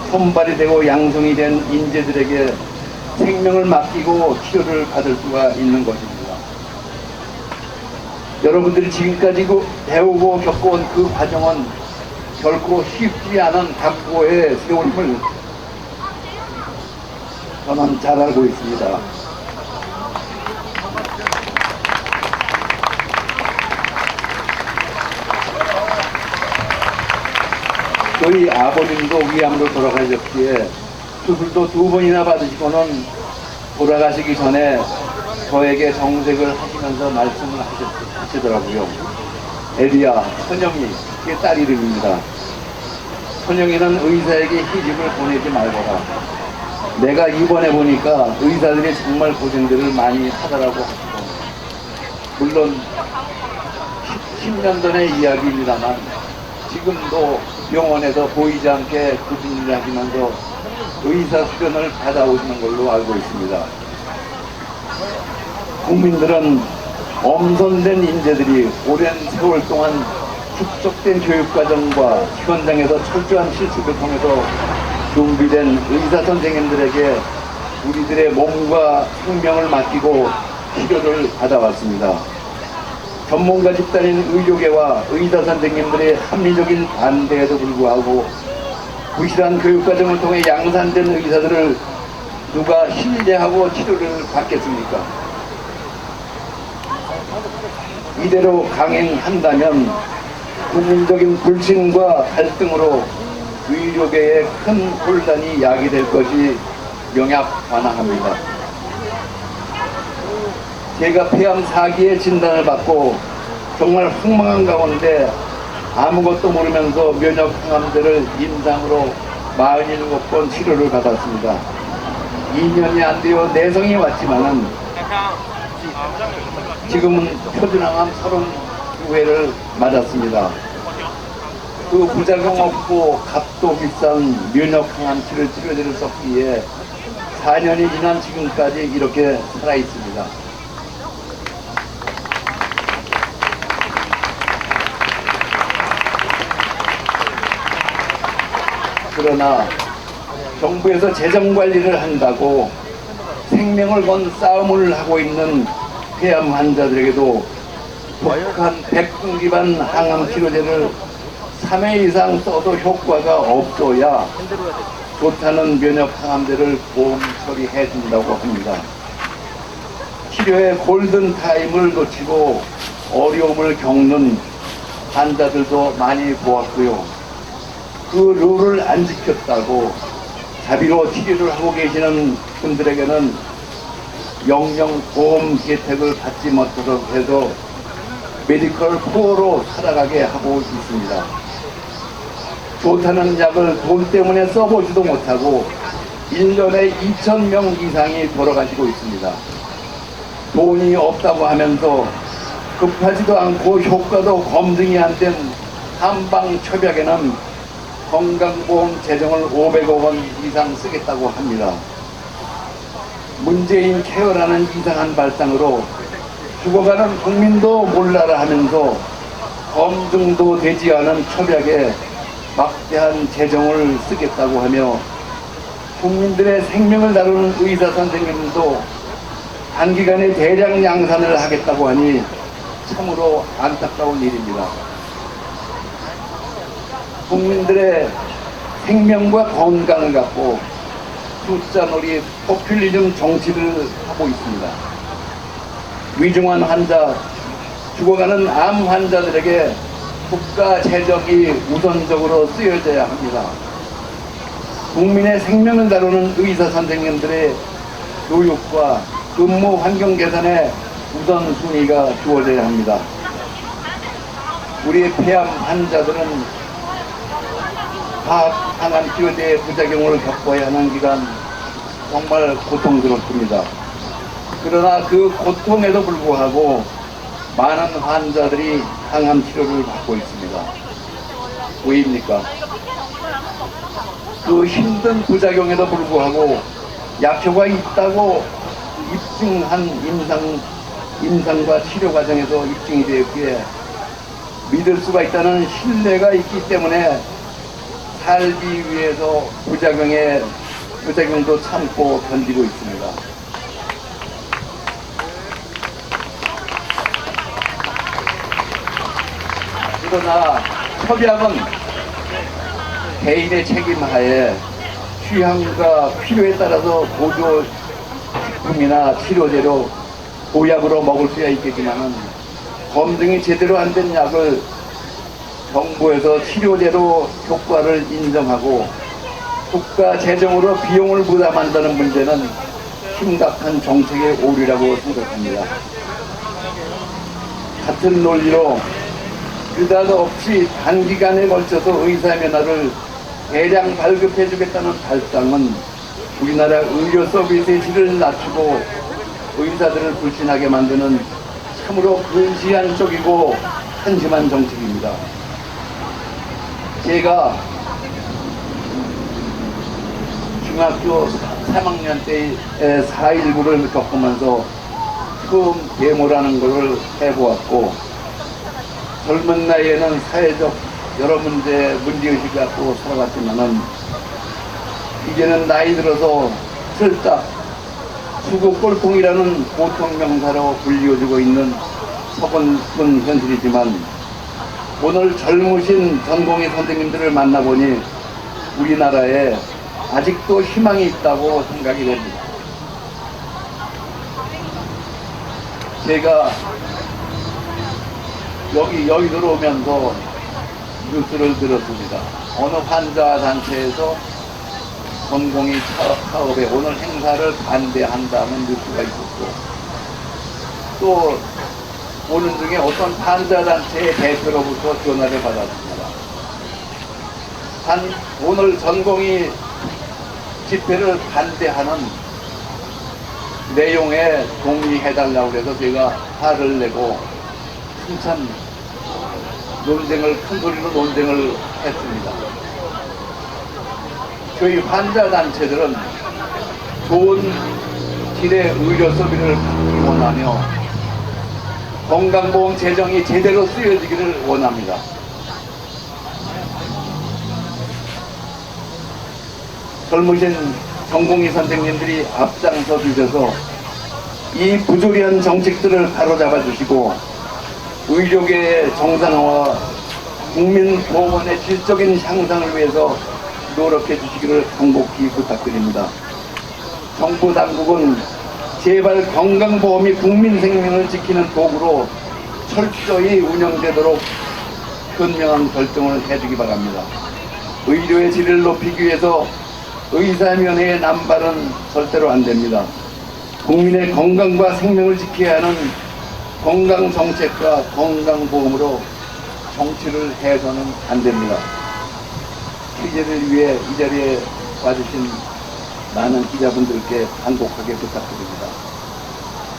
H: 선발이 되고 양성이 된 인재들에게 생명을 맡기고 치료를 받을 수가 있는 것입니다. 여러분들이 지금까지 배우고 겪어온 그 과정은 결코 쉽지 않은 각고의 세월임을 저는 잘 알고 있습니다. 저희 아버님도 위암으로 돌아가셨기에 수술도 2번이나 받으시고는 돌아가시기 전에 저에게 정색을 하시면서 말씀을 하시더라고요. 에리야, 선영이, 그게 딸 이름입니다. 선영이는 의사에게 희집을 보내지 말거라. 내가 입원해 보니까 의사들이 정말 고생들을 많이 하더라고 하시고, 물론 10년 전의 이야기입니다만 지금도 병원에서 보이지 않게 굳은 일을 하시면서 의사 수련을 받아오시는 걸로 알고 있습니다. 국민들은 엄선된 인재들이 오랜 세월 동안 축적된 교육과정과 현장에서 철저한 실습을 통해서 준비된 의사 선생님들에게 우리들의 몸과 생명을 맡기고 치료를 받아왔습니다. 전문가 집단인 의료계와 의사 선생님들의 합리적인 반대에도 불구하고 부실한 교육과정을 통해 양산된 의사들을 누가 신뢰하고 치료를 받겠습니까? 이대로 강행한다면 국민적인 불신과 갈등으로 의료계에 큰 혼란이 야기될 것이 명약관화합니다. 제가 폐암 4기의 진단을 받고 정말 황망한 가운데 아무것도 모르면서 면역 항암제를 임상으로 47번 치료를 받았습니다. 2년이 안 되어 내성이 왔지만은 지금은 표준항암 32회를 맞았습니다. 그 부작용 없고 값도 비싼 면역항암 치료제를 썼기에 4년이 지난 지금까지 이렇게 살아 있습니다. 그러나 정부에서 재정 관리를 한다고 생명을 건 싸움을 하고 있는 폐암 환자들에게도 독한 백분 기반 항암 치료제를 3회 이상 써도 효과가 없어야 좋다는 면역 항암제를 보험 처리해 준다고 합니다. 치료의 골든 타임을 놓치고 어려움을 겪는 환자들도 많이 보았고요. 그 룰을 안 지켰다고 자비로 치료를 하고 계시는 분들에게는 영영 보험 혜택을 받지 못하도록 해서 메디컬 푸어로 살아가게 하고 있습니다. 좋다는 약을 돈 때문에 써보지도 못하고 1년에 2,000명 이상이 돌아가시고 있습니다. 돈이 없다고 하면서 급하지도 않고 효과도 검증이 안 된 한방 처약에는 건강보험 재정을 500억 원 이상 쓰겠다고 합니다. 문재인 케어라는 이상한 발상으로 죽어가는 국민도 몰라라 하면서 검증도 되지 않은 처약에 막대한 재정을 쓰겠다고 하며 국민들의 생명을 다루는 의사 선생님도 단기간에 대량 양산을 하겠다고 하니 참으로 안타까운 일입니다. 국민들의 생명과 건강을 갖고 숫자놀이 포퓰리즘 정치를 하고 있습니다. 위중한 환자, 죽어가는 암 환자들에게 국가 재정이 우선적으로 쓰여져야 합니다. 국민의 생명을 다루는 의사 선생님들의 교육과 근무 환경 개선에 우선순위가 주어져야 합니다. 우리 폐암 환자들은 항암 치료제의 부작용을 겪어야 하는 기간 정말 고통스럽습니다. 그러나 그 고통에도 불구하고 많은 환자들이 항암 치료를 받고 있습니다. 왜입니까? 그 힘든 부작용에도 불구하고 약효가 있다고 입증한 임상과 치료 과정에서 입증이 되었기에 믿을 수가 있다는 신뢰가 있기 때문에 살기 위해서 부작용도 참고 견디고 있습니다. 그러나 협약은 개인의 책임하에 취향과 필요에 따라서 보조식품이나 치료제로 보약으로 먹을 수야 있겠지만 검증이 제대로 안 된 약을 정부에서 치료제로 효과를 인정하고 국가 재정으로 비용을 부담한다는 문제는 심각한 정책의 오류라고 생각합니다. 같은 논리로 느닷없이 단기간에 걸쳐서 의사면허를 대량 발급해주겠다는 발상은 우리나라 의료 서비스의 질을 낮추고 의사들을 불신하게 만드는 참으로 근시안적이고 한심한 정책입니다. 제가 중학교 3학년 때 4.19를 겪으면서 처음 데모라는 것을 해보았고 젊은 나이에는 사회적 여러 문제의식을 갖고 살아갔지만은 이제는 나이 들어서 슬딱 수국골통이라는 고통명사로 불리워지고 있는 서글픈 현실이지만 오늘 젊으신 전공의 선생님들을 만나보니 우리나라에 아직도 희망이 있다고 생각이 됩니다. 제가 여의도로 오면서 뉴스를 들었습니다. 어느 환자 단체에서 전공의 사업에 오늘 행사를 반대한다는 뉴스가 있었고 또 오는 중에 어떤 환자 단체의 대표로부터 전화를 받았습니다. 오늘 전공의 집회를 반대하는 내용에 동의해달라고 해서 제가 화를 내고 한참 큰 소리로 논쟁을 했습니다. 저희 환자 단체들은 좋은 질의 의료 서비스를 받기 원하며 건강보험 재정이 제대로 쓰여지기를 원합니다. 젊으신 전공의 선생님들이 앞장서 주셔서 이 부조리한 정책들을 바로잡아 주시고 의료계의 정상화와 국민보건의 질적인 향상을 위해서 노력해 주시기를 간곡히 부탁드립니다. 정부 당국은 제발 건강보험이 국민 생명을 지키는 도구로 철저히 운영되도록 현명한 결정을 해주기 바랍니다. 의료의 질을 높이기 위해서 의사면회의 남발은 절대로 안 됩니다. 국민의 건강과 생명을 지켜야 하는 건강정책과 건강보험으로 정치를 해서는 안 됩니다. 취재를 위해 이 자리에 와주신 많은 기자분들께 간곡하게 부탁드립니다.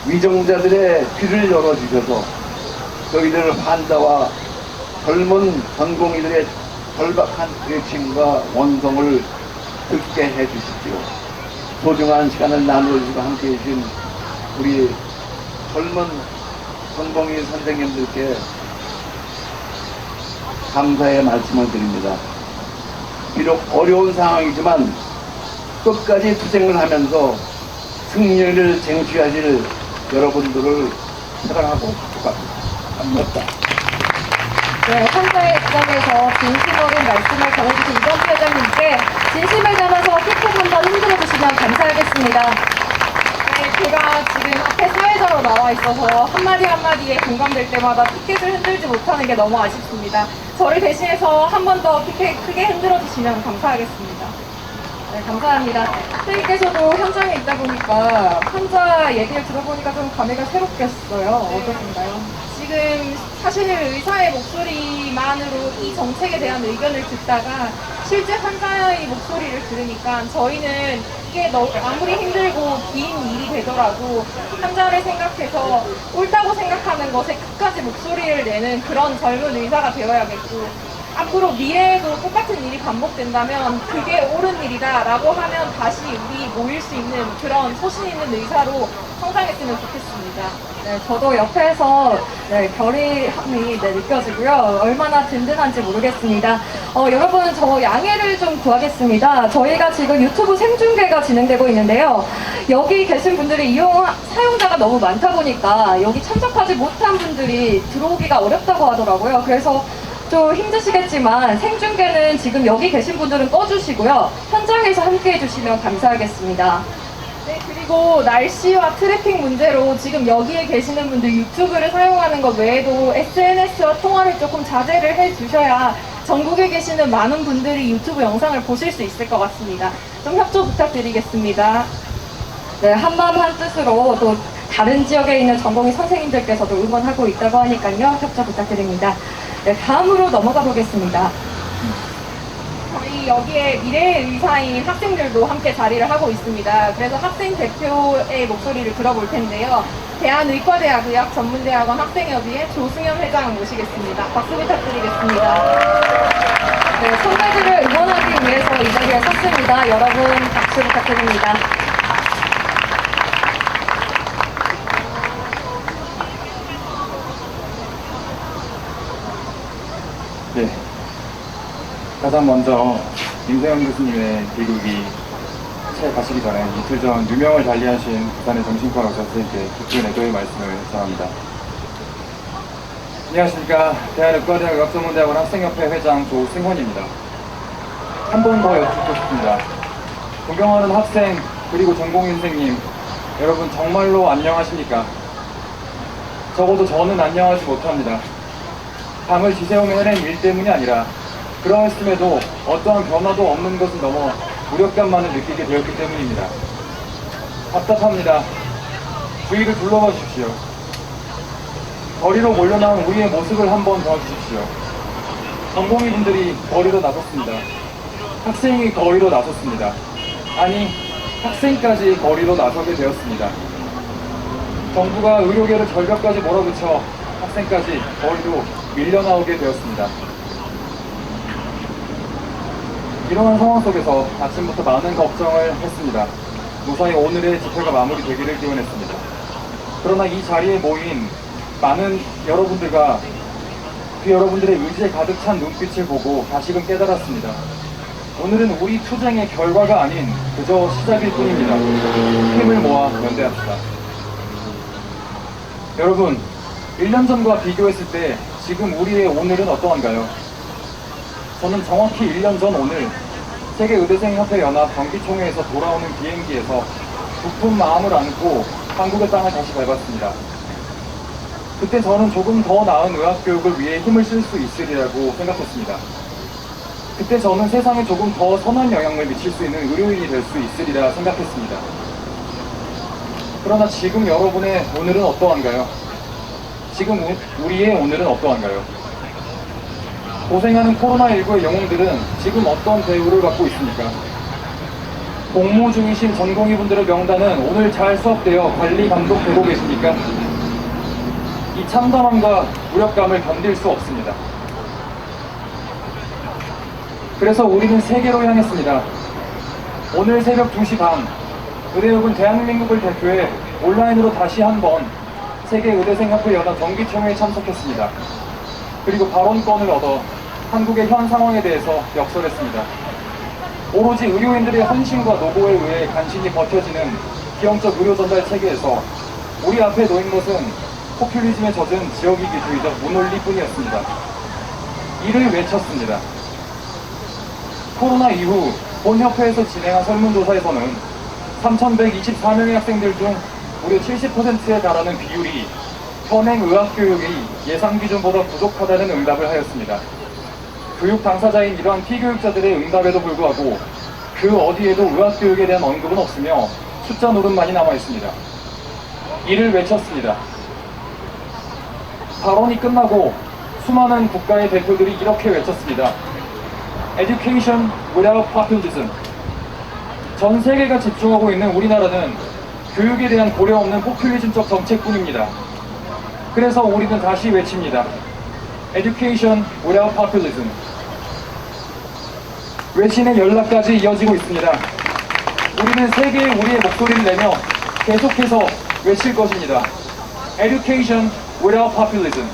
H: 위정자들의 귀를 열어주셔서 저희들 환자와 젊은 전공의들의 절박한 외침과 원성을 듣게 해주십시오. 소중한 시간을 나누어주시고 함께해 주신 우리 젊은 전공의 선생님들께 감사의 말씀을 드립니다. 비록 어려운 상황이지만 끝까지 투쟁을 하면서 승리를 쟁취하실 여러분들을 사랑하고 축복합니다.
B: 네, 환자의 입장에서 진심 어린 말씀을 전해주신 이범수 회장님께 진심을 담아서 피켓 한번 흔들어 주시면 감사하겠습니다.
A: 네, 제가 지금 앞에 사회자로 나와 있어서 한마디 한마디에 공감될 때마다 피켓을 흔들지 못하는 게 너무 아쉽습니다. 저를 대신해서 한 번 더 피켓 크게 흔들어 주시면 감사하겠습니다.
B: 네, 감사합니다. 선생님께서도 현장에 있다 보니까 환자 얘기를 들어보니까 좀 감회가 새롭겠어요. 어떠신가요?
A: 지금 사실 의사의 목소리만으로 이 정책에 대한 의견을 듣다가 실제 환자의 목소리를 들으니까 저희는 이게 아무리 힘들고 긴 일이 되더라도 환자를 생각해서 옳다고 생각하는 것에 끝까지 목소리를 내는 그런 젊은 의사가 되어야겠고 앞으로 미래에도 똑같은 일이 반복된다면 그게 옳은 일이다 라고 하면 다시 우리 모일 수 있는 그런 소신 있는 의사로 성장했으면 좋겠습니다.
B: 네, 저도 옆에서 결의함이 느껴지고요. 얼마나 든든한지 모르겠습니다. 여러분, 저 양해를 좀 구하겠습니다. 저희가 지금 유튜브 생중계가 진행되고 있는데요. 여기 계신 분들이 사용자가 너무 많다 보니까 여기 참석하지 못한 분들이 들어오기가 어렵다고 하더라고요. 그래서 좀 힘드시겠지만 생중계는 지금 여기 계신 분들은 꺼주시고요. 현장에서 함께 해주시면 감사하겠습니다.
A: 네, 그리고 날씨와 트래픽 문제로 지금 여기에 계시는 분들 유튜브를 사용하는 것 외에도 SNS와 통화를 조금 자제를 해주셔야 전국에 계시는 많은 분들이 유튜브 영상을 보실 수 있을 것 같습니다. 좀 협조 부탁드리겠습니다.
B: 네, 한마음 한뜻으로 또 다른 지역에 있는 전공의 선생님들께서도 응원하고 있다고 하니까요. 협조 부탁드립니다. 네, 다음으로 넘어가 보겠습니다.
A: 저희 여기에 미래의 의사인 학생들도 함께 자리를 하고 있습니다. 그래서 학생 대표의 목소리를 들어볼 텐데요. 대한의과대학의학 전문대학원 학생협의회 조승현 회장 모시겠습니다. 박수 부탁드리겠습니다.
B: 네, 선배들을 응원하기 위해서 이 자리에 섰습니다. 여러분 박수 부탁드립니다.
G: 네. 가장 먼저 임세영 교수님의 비극이 차에 가시기 전에 이틀 전 누명을 달리하신 부산의 정신과 의사 선생님께 깊은 애도의 말씀을 전합니다. 안녕하십니까. 대한의과대학 의학전문대학원 학생협회 회장 조승헌입니다. 한 번 더 여쭙고 싶습니다. 존경하는 학생 그리고 전공의 선생님, 여러분 정말로 안녕하십니까? 적어도 저는 안녕하지 못합니다. 밤을 지새우며 해낸 일 때문이 아니라 그러했음에도 어떠한 변화도 없는 것을 넘어 무력감만을 느끼게 되었기 때문입니다. 답답합니다. 주위를 둘러봐 주십시오. 거리로 몰려나온 우리의 모습을 한번 더 주십시오. 전공의분들이 거리로 나섰습니다. 학생이 거리로 나섰습니다. 아니, 학생까지 거리로 나서게 되었습니다. 정부가 의료계를 절벽까지 몰아붙여 학생까지 거리로
I: 밀려나오게 되었습니다. 이러한 상황 속에서 아침부터 많은 걱정을 했습니다. 무사히 오늘의 집회가 마무리되기를 기원했습니다. 그러나 이 자리에 모인 많은 여러분들과 그 여러분들의 의지에 가득 찬 눈빛을 보고 다시금 깨달았습니다. 오늘은 우리 투쟁의 결과가 아닌 그저 시작일 뿐입니다. 힘을 모아 연대합시다. 여러분, 1년 전과 비교했을 때 지금 우리의 오늘은 어떠한가요? 저는 정확히 1년 전 오늘 세계의대생협회연합 정기총회에서 돌아오는 비행기에서 부푼 마음을 안고 한국의 땅을 다시 밟았습니다. 그때 저는 조금 더 나은 의학교육을 위해 힘을 쓸 수 있으리라고 생각했습니다. 그때 저는 세상에 조금 더 선한 영향을 미칠 수 있는 의료인이 될 수 있으리라 생각했습니다. 그러나 지금 여러분의 오늘은 어떠한가요? 지금 우리의 오늘은 어떠한가요? 고생하는 코로나19의 영웅들은 지금 어떤 대우를 받고 있습니까? 복무 중이신 전공의분들의 명단은 오늘 잘 수업되어 관리 감독되고 계십니까? 이 참담함과 무력감을 견딜 수 없습니다. 그래서 우리는 세계로 향했습니다. 오늘 새벽 2시 반 의대협은 대한민국을 대표해 온라인으로 다시 한번 세계의대생협회연합 정기총회에 참석했습니다. 그리고 발언권을 얻어 한국의 현 상황에 대해서 역설했습니다. 오로지 의료인들의 헌신과 노고에 의해 간신히 버텨지는 기형적 의료 전달 체계에서 우리 앞에 놓인 것은 포퓰리즘에 젖은 지역이기주의적 무논리뿐이었습니다. 이를 외쳤습니다. 코로나 이후 본 협회에서 진행한 설문조사에서는 3,124명의 학생들 중 무려 70%에 달하는 비율이 현행 의학교육이 예상 기준보다 부족하다는 응답을 하였습니다. 교육 당사자인 이러한 피교육자들의 응답에도 불구하고 그 어디에도 의학교육에 대한 언급은 없으며 숫자 노름만이 남아있습니다. 이를 외쳤습니다. 발언이 끝나고 수많은 국가의 대표들이 이렇게 외쳤습니다. Education without populism. 전 세계가 집중하고 있는 우리나라는 교육에 대한 고려 없는 포퓰리즘적 정책뿐입니다. 그래서 우리는 다시 외칩니다. Education without populism. 외신의 연락까지 이어지고 있습니다. 우리는 세계에 우리의 목소리를 내며 계속해서 외칠 것입니다. Education without populism.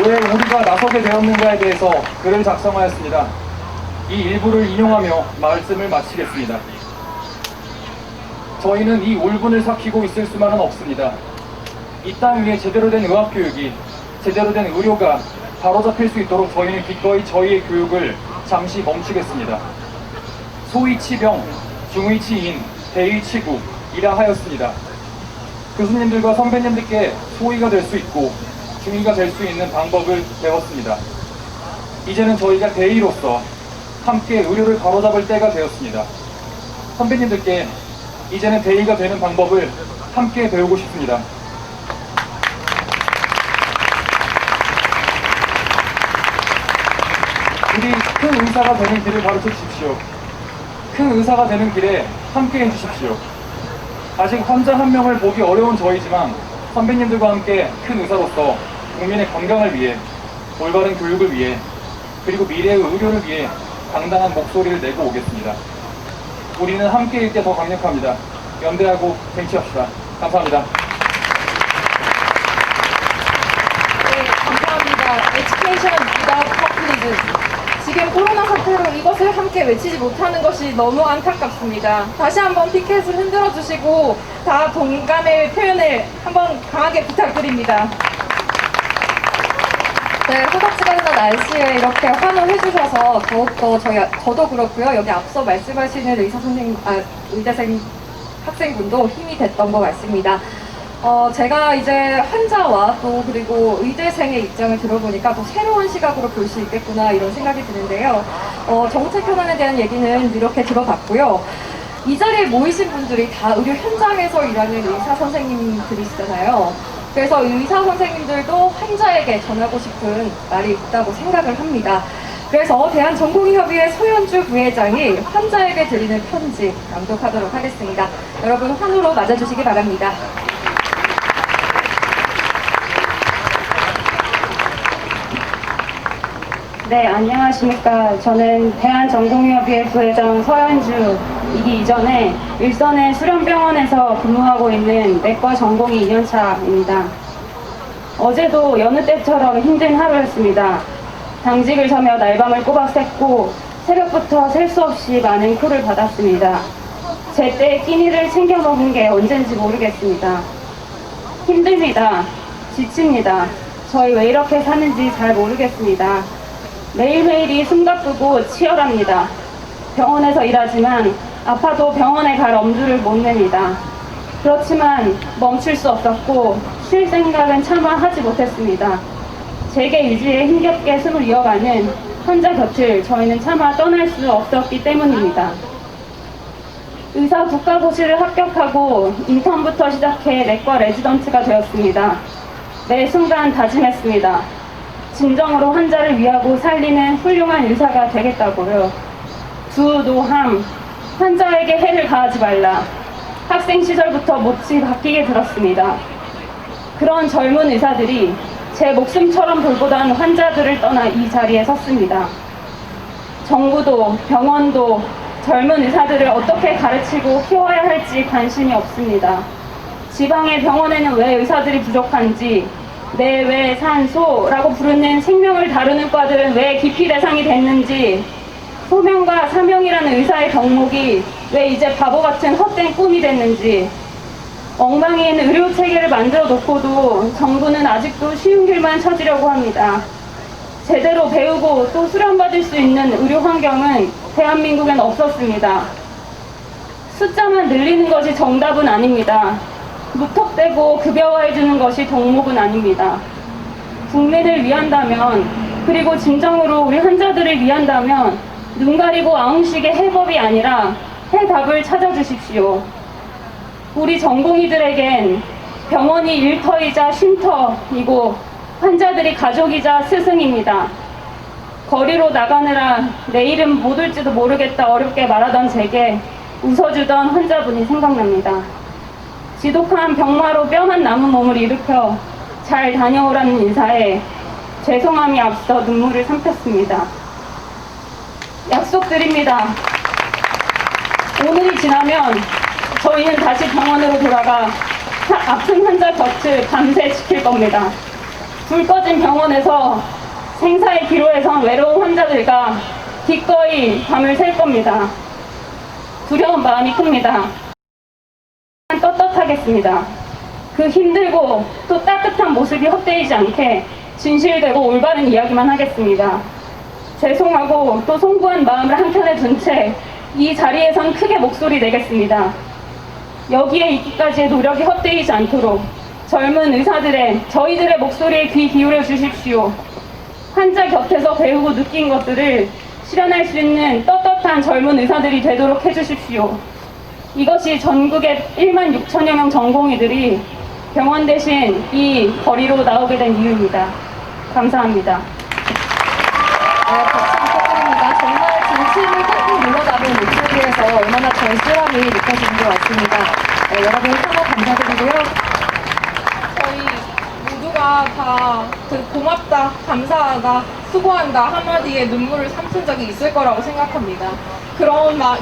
I: 왜 우리가 나서게 되었는가에 대해서 글을 작성하였습니다. 이 일부를 인용하며 말씀을 마치겠습니다. 저희는 이 울분을 삭히고 있을 수만은 없습니다. 이 땅 위에 제대로 된 의학교육이, 제대로 된 의료가 바로잡힐 수 있도록 저희는 기꺼이 저희의 교육을 잠시 멈추겠습니다. 소위 치병, 중의 치인, 대의 치국이라 하였습니다. 교수님들과 선배님들께 소위가 될 수 있고 중의가 될 수 있는 방법을 배웠습니다. 이제는 저희가 대의로서 함께 의료를 바로잡을 때가 되었습니다. 선배님들께 이제는 대의가 되는 방법을 함께 배우고 싶습니다. 우리 큰 의사가 되는 길을 가르쳐 주십시오. 큰 의사가 되는 길에 함께 해주십시오. 아직 환자 한 명을 보기 어려운 저희지만 선배님들과 함께 큰 의사로서 국민의 건강을 위해, 올바른 교육을 위해, 그리고 미래의 의료를 위해 당당한 목소리를 내고 오겠습니다. 우리는 함께일 때 더 강력합니다. 연대하고 쟁취합시다. 감사합니다.
A: 네, 감사합니다. Education without populism. 지금 코로나 사태로 이것을 함께 외치지 못하는 것이 너무 안타깝습니다. 다시 한번 피켓을 흔들어 주시고 다 동감의 표현을 한번 강하게 부탁드립니다.
B: 네, 허겁지겁 한 날씨에 이렇게 환호해 주셔서 더욱더 저도 그렇고요. 여기 앞서 말씀하시는 의대생 학생분도 힘이 됐던 것 같습니다. 제가 이제 환자와 또 그리고 의대생의 입장을 들어보니까 또 새로운 시각으로 볼 수 있겠구나 이런 생각이 드는데요. 정책 현안에 대한 얘기는 이렇게 들어봤고요. 이 자리에 모이신 분들이 다 의료 현장에서 일하는 의사 선생님들이시잖아요. 그래서 의사 선생님들도 환자에게 전하고 싶은 말이 있다고 생각을 합니다. 그래서 대한전공의협의회 서현주 부회장이 환자에게 드리는 편지 낭독하도록 하겠습니다. 여러분 환호로 맞아주시기 바랍니다.
J: 네, 안녕하십니까. 저는 대한전공의협의회 부회장 서현주이기 이전에 일선의 수련병원에서 근무하고 있는 내과 전공의 2년차입니다. 어제도 여느 때처럼 힘든 하루였습니다. 당직을 서며 날밤을 꼬박 샜고 새벽부터 셀 수 없이 많은 콜을 받았습니다. 제때 끼니를 챙겨 먹은 게 언젠지 모르겠습니다. 힘듭니다. 지칩니다. 저희 왜 이렇게 사는지 잘 모르겠습니다. 매일매일이 숨가쁘고 치열합니다. 병원에서 일하지만 아파도 병원에 갈 엄두를 못 냅니다. 그렇지만 멈출 수 없었고 쉴 생각은 차마 하지 못했습니다. 제게 의지에 힘겹게 숨을 이어가는 환자 곁을 저희는 차마 떠날 수 없었기 때문입니다. 의사 국가고시를 합격하고 인턴부터 시작해 내과 레지던트가 되었습니다. 매 순간 다짐했습니다. 진정으로 환자를 위하고 살리는 훌륭한 의사가 되겠다고요. 두, 노함, 환자에게 해를 가하지 말라. 학생 시절부터 못이 바뀌게 들었습니다. 그런 젊은 의사들이 제 목숨처럼 돌보던 환자들을 떠나 이 자리에 섰습니다. 정부도 병원도 젊은 의사들을 어떻게 가르치고 키워야 할지 관심이 없습니다. 지방의 병원에는 왜 의사들이 부족한지, 내외산소라고 부르는 생명을 다루는 과들은 왜 기피 대상이 됐는지, 소명과 사명이라는 의사의 덕목이 왜 이제 바보 같은 헛된 꿈이 됐는지, 엉망인 의료 체계를 만들어 놓고도 정부는 아직도 쉬운 길만 찾으려고 합니다. 제대로 배우고 또 수련받을 수 있는 의료 환경은 대한민국엔 없었습니다. 숫자만 늘리는 것이 정답은 아닙니다. 무턱대고 급여화해주는 것이 덕목은 아닙니다. 국민을 위한다면, 그리고 진정으로 우리 환자들을 위한다면 눈 가리고 아웅식의 해법이 아니라 해답을 찾아주십시오. 우리 전공의들에겐 병원이 일터이자 쉼터이고 환자들이 가족이자 스승입니다. 거리로 나가느라 내일은 못 올지도 모르겠다 어렵게 말하던 제게 웃어주던 환자분이 생각납니다. 지독한 병마로 뼈만 남은 몸을 일으켜 잘 다녀오라는 인사에 죄송함이 앞서 눈물을 삼켰습니다. 약속드립니다. 오늘이 지나면 저희는 다시 병원으로 돌아가 아픈 환자 곁을 밤새 지킬 겁니다. 불 꺼진 병원에서 생사의 기로에선 외로운 환자들과 기꺼이 밤을 샐 겁니다. 두려운 마음이 큽니다. 떳떳하겠습니다. 그 힘들고 또 따뜻한 모습이 헛되이지 않게 진실되고 올바른 이야기만 하겠습니다. 죄송하고 또 송구한 마음을 한켠에 둔 채 이 자리에선 크게 목소리 내겠습니다. 여기에 있기까지의 노력이 헛되이지 않도록 젊은 의사들의 저희들의 목소리에 귀 기울여 주십시오. 환자 곁에서 배우고 느낀 것들을 실현할 수 있는 떳떳한 젊은 의사들이 되도록 해주십시오. 이것이 전국의 1만 6천여 명 전공의들이 병원 대신 이 거리로 나오게 된 이유입니다. 감사합니다.
B: 네, 박수 부탁드립니다. 정말 진심을 꾹꾹 눌러담은 목소리에서 얼마나 절실함이 느껴지는 것 같습니다. 네, 여러분 참여 감사드리고요.
A: 저희 모두가 다 그 고맙다, 감사하다, 수고한다 한마디에 눈물을 삼킨 적이 있을 거라고 생각합니다.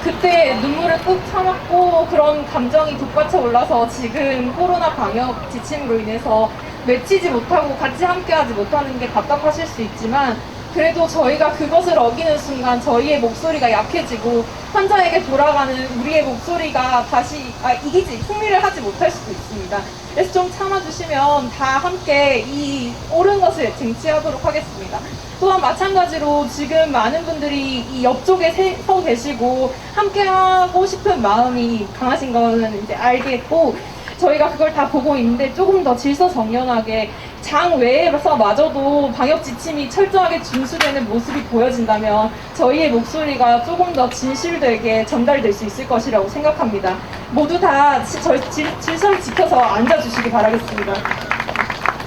A: 그때 눈물을 꾹 참았고 그런 감정이 돋받쳐 올라서 지금 코로나 방역 지침으로 인해서 외치지 못하고 같이 함께하지 못하는 게 답답하실 수 있지만 그래도 저희가 그것을 어기는 순간 저희의 목소리가 약해지고 환자에게 돌아가는 우리의 목소리가 다시 이기지 승리를 하지 못할 수도 있습니다. 그래서 좀 참아주시면 다 함께 이 옳은 것을 쟁취하도록 하겠습니다. 또한 마찬가지로 지금 많은 분들이 이 옆쪽에 서 계시고 함께하고 싶은 마음이 강하신 거는 이제 알겠고 저희가 그걸 다 보고 있는데 조금 더 질서정연하게 장 외에서마저도 방역 지침이 철저하게 준수되는 모습이 보여진다면 저희의 목소리가 조금 더 진실되게 전달될 수 있을 것이라고 생각합니다. 모두 다 질서를 지켜서 앉아주시기 바라겠습니다.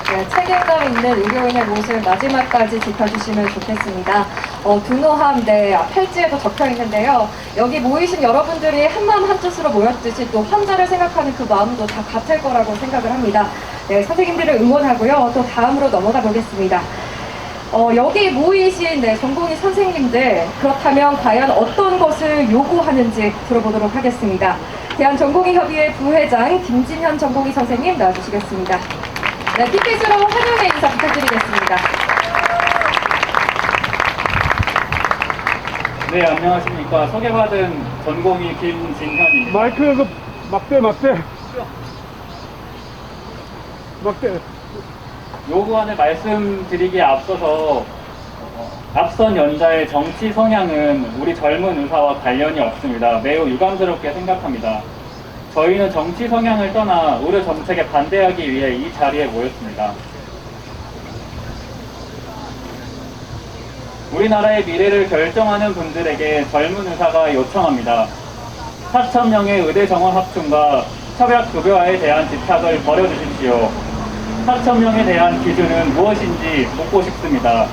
B: 네, 책임감 있는 의료인의 모습 마지막까지 지켜주시면 좋겠습니다. 둔호함, 팔찌에도 적혀 있는데요. 여기 모이신 여러분들이 한마음 한뜻으로 모였듯이 또 환자를 생각하는 그 마음도 다 같을 거라고 생각을 합니다. 네, 선생님들을 응원하고요. 또 다음으로 넘어가 보겠습니다. 여기 모이신 전공의 선생님들, 그렇다면 과연 어떤 것을 요구하는지 들어보도록 하겠습니다. 대한전공의협의회 부회장 김진현 전공의 선생님 나와주시겠습니다. 네, 피켓으로 환영의 인사 부탁드리겠습니다.
G: 네, 안녕하십니까. 소개받은 전공의 김진현입니다.
D: 마이크 막대.
G: 요구안을 말씀드리기에 앞서서 앞선 연자의 정치 성향은 우리 젊은 의사와 관련이 없습니다. 매우 유감스럽게 생각합니다. 저희는 정치 성향을 떠나 의료 정책에 반대하기 위해 이 자리에 모였습니다. 우리나라의 미래를 결정하는 분들에게 젊은 의사가 요청합니다. 4,000명의 의대 정원 합충과 협약급여화에 대한 집착을 버려주십시오. 4,000명에 대한 기준은 무엇인지 묻고 싶습니다.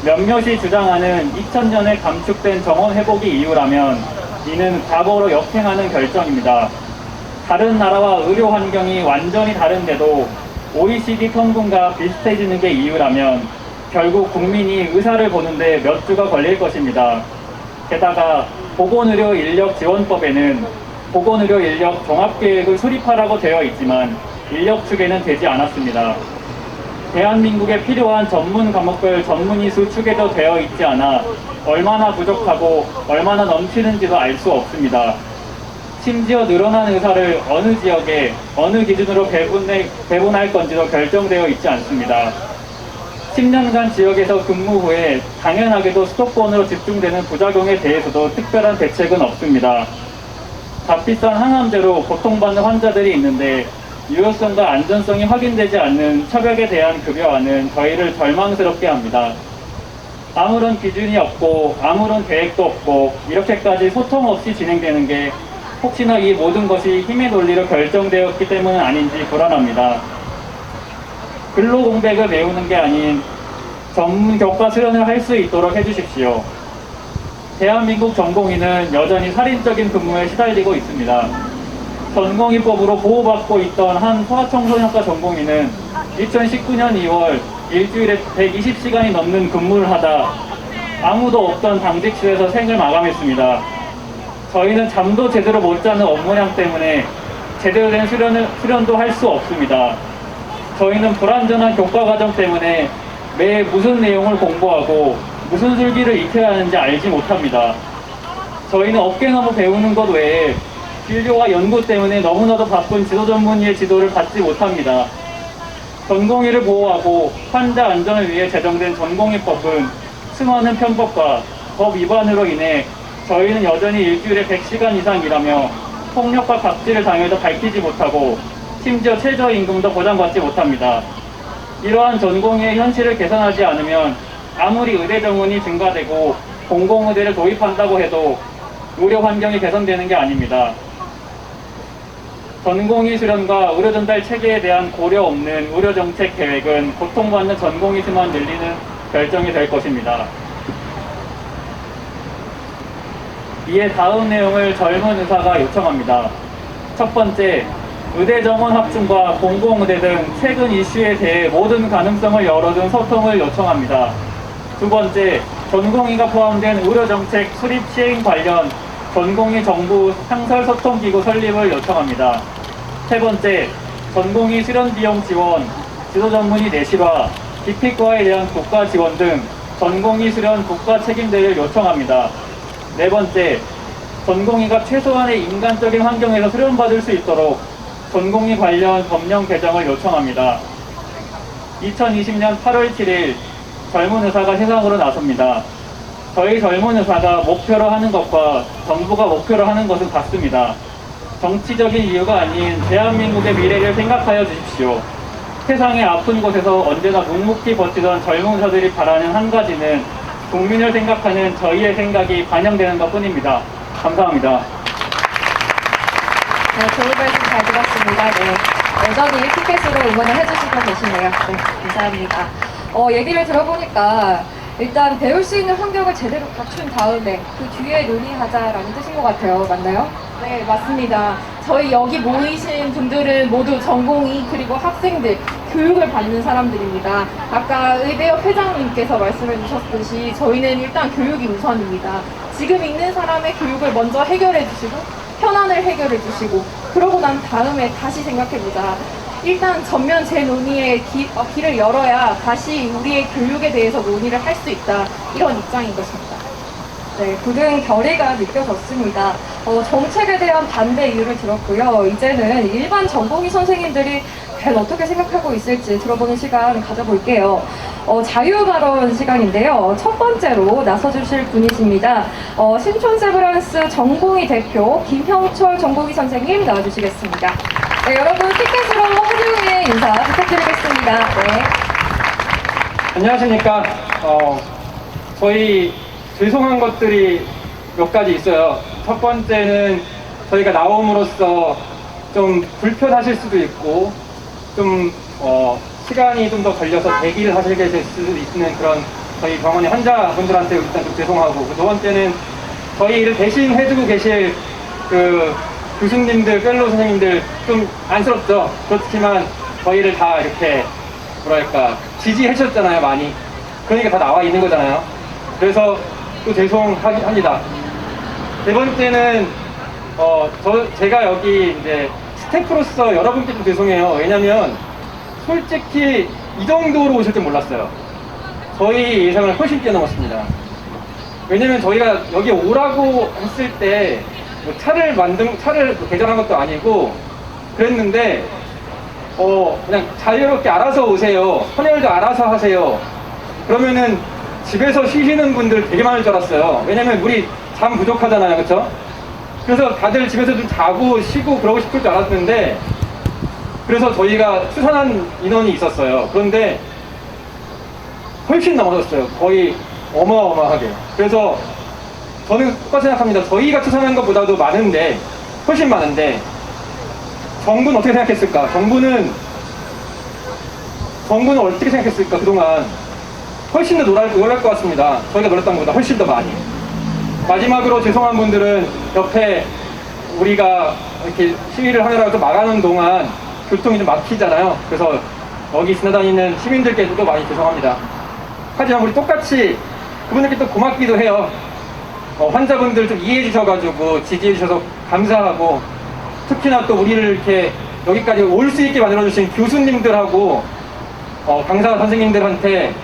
G: 몇몇이 주장하는 2000년에 감축된 정원 회복이 이유라면 이는 과거로 역행하는 결정입니다. 다른 나라와 의료 환경이 완전히 다른데도 OECD 평균과 비슷해지는 게 이유라면 결국 국민이 의사를 보는데 몇 주가 걸릴 것입니다. 게다가 보건의료 인력 지원법에는 보건의료 인력 종합계획을 수립하라고 되어 있지만 인력 축에는 되지 않았습니다. 대한민국에 필요한 전문 과목별 전문의 수 축에도 되어 있지 않아 얼마나 부족하고 얼마나 넘치는지도 알 수 없습니다. 심지어 늘어난 의사를 어느 지역에 어느 기준으로 배분할 건지도 결정되어 있지 않습니다. 10년간 지역에서 근무 후에 당연하게도 수도권으로 집중되는 부작용에 대해서도 특별한 대책은 없습니다. 값비싼 항암제로 고통받는 환자들이 있는데 유효성과 안전성이 확인되지 않는 처벽에 대한 급여화는 저희를 절망스럽게 합니다. 아무런 기준이 없고 아무런 계획도 없고 이렇게까지 소통 없이 진행되는 게 혹시나 이 모든 것이 힘의 논리로 결정되었기 때문은 아닌지 불안합니다. 근로공백을 메우는 게 아닌 전문 교과 수련을 할 수 있도록 해주십시오. 대한민국 전공의는 여전히 살인적인 근무에 시달리고 있습니다. 전공의법으로 보호받고 있던 한 소아청소년과 전공의는 2019년 2월 일주일에 120시간이 넘는 근무를 하다 아무도 없던 당직실에서 생을 마감했습니다. 저희는 잠도 제대로 못 자는 업무량 때문에 제대로 된 수련도 할 수 없습니다. 저희는 불완전한 교과 과정 때문에 매일 무슨 내용을 공부하고 무슨 술기를 익혀야 하는지 알지 못합니다. 저희는 어깨너머 배우는 것 외에 진료와 연구 때문에 너무나도 바쁜 지도 전문의의 지도를 받지 못합니다. 전공의를 보호하고 환자 안전을 위해 제정된 전공의법은 수많은 편법과 법 위반으로 인해 저희는 여전히 일주일에 100시간 이상 일하며 폭력과 갑질을 당해도 밝히지 못하고 심지어 최저임금도 보장받지 못합니다. 이러한 전공의의 현실을 개선하지 않으면 아무리 의대 정원이 증가되고 공공의대를 도입한다고 해도 의료 환경이 개선되는 게 아닙니다. 전공의 수련과 의료 전달 체계에 대한 고려 없는 의료 정책 계획은 고통받는 전공의 수만 늘리는 결정이 될 것입니다. 이에 다음 내용을 젊은 의사가 요청합니다. 첫 번째, 의대 정원 합충과 공공의대 등 최근 이슈에 대해 모든 가능성을 열어둔 소통을 요청합니다. 두 번째, 전공의가 포함된 의료정책 수립 시행 관련 전공의 정부 상설소통기구 설립을 요청합니다. 세 번째, 전공의 수련 비용 지원, 지도전문의 내실화, 기피과에 대한 국가 지원 등 전공의 수련 국가 책임제를 요청합니다. 네 번째, 전공의가 최소한의 인간적인 환경에서 수련받을 수 있도록 전공의 관련 법령 개정을 요청합니다. 2020년 8월 7일 젊은 의사가 세상으로 나섭니다. 저희 젊은 의사가 목표로 하는 것과 정부가 목표로 하는 것은 같습니다. 정치적인 이유가 아닌 대한민국의 미래를 생각하여 주십시오. 세상의 아픈 곳에서 언제나 묵묵히 버티던 젊은 의사들이 바라는 한 가지는 국민을 생각하는 저희의 생각이 반영되는 것 뿐입니다. 감사합니다.
B: 네, 좋은 말씀 잘 들었습니다. 네, 여전히 피켓으로 응원을 해주시고 계시네요. 네, 감사합니다. 얘기를 들어보니까 일단 배울 수 있는 환경을 제대로 갖춘 다음에 그 뒤에 논의하자라는 뜻인 것 같아요. 맞나요?
A: 네, 맞습니다. 저희 여기 모이신 분들은 모두 전공의 그리고 학생들, 교육을 받는 사람들입니다. 아까 의대협 회장님께서 말씀해 주셨듯이 저희는 일단 교육이 우선입니다. 지금 있는 사람의 교육을 먼저 해결해 주시고 현안을 해결해 주시고 그러고 난 다음에 다시 생각해보자. 일단 전면 재논의의 길을 열어야 다시 우리의 교육에 대해서 논의를 할 수 있다. 이런 입장인 것입니다.
B: 네, 굳은 결의가 느껴졌습니다. 정책에 대한 반대 이유를 들었고요. 이제는 일반 전공의 선생님들이 과연 어떻게 생각하고 있을지 들어보는 시간 가져볼게요. 자유 발언 시간인데요. 첫 번째로 나서주실 분이십니다. 신촌 세브란스 전공의 대표 김형철 전공의 선생님 나와주시겠습니다. 네, 여러분 티켓으로 환영의 인사 부탁드리겠습니다. 네.
I: 안녕하십니까. 저희 죄송한 것들이 몇 가지 있어요. 첫 번째는 저희가 나옴으로써 좀 불편하실 수도 있고 좀 시간이 좀 더 걸려서 대기를 하시게 될 수도 있는 그런 저희 병원의 환자분들한테 일단 좀 죄송하고, 두 번째는 저희 일을 대신 해주고 계실 그 교수님들, 펠로우 선생님들 좀 안쓰럽죠. 그렇지만 저희를 다 이렇게 뭐랄까 지지해 주셨잖아요, 많이. 그러니까 다 나와 있는 거잖아요. 그래서 또 죄송합니다. 세 번째는 제가 여기 이제 스태프로서 여러분께 좀 죄송해요. 왜냐면 솔직히 이 정도로 오실 줄 몰랐어요. 저희 예상을 훨씬 뛰어넘었습니다. 왜냐면 저희가 여기 오라고 했을 때 뭐 차를 개전한 것도 아니고 그랬는데 그냥 자유롭게 알아서 오세요. 헌혈도 알아서 하세요. 그러면은 집에서 쉬시는 분들 되게 많을 줄 알았어요. 왜냐면 우리 잠 부족하잖아요, 그렇죠? 그래서 다들 집에서 좀 자고 쉬고 그러고 싶을 줄 알았는데, 그래서 저희가 추산한 인원이 있었어요. 그런데 훨씬 넘어섰어요. 거의 어마어마하게. 그래서 저는 똑같이 생각합니다. 저희가 추산한 것보다도 훨씬 많은데 정부는 어떻게 생각했을까? 정부는 어떻게 생각했을까? 그동안 훨씬 더 놀랄 것 같습니다. 저희가 놀랐던 것보다 훨씬 더 많이. 마지막으로 죄송한 분들은 옆에 우리가 이렇게 시위를 하느라고 좀 막아놓은 동안 교통이 좀 막히잖아요. 그래서 여기 지나다니는 시민들께서도 많이 죄송합니다. 하지만 우리 똑같이 그분들께 또 고맙기도 해요. 환자분들 좀 이해해 주셔가지고 지지해 주셔서 감사하고, 특히나 또 우리를 이렇게 여기까지 올 수 있게 만들어주신 교수님들하고 강사 선생님들한테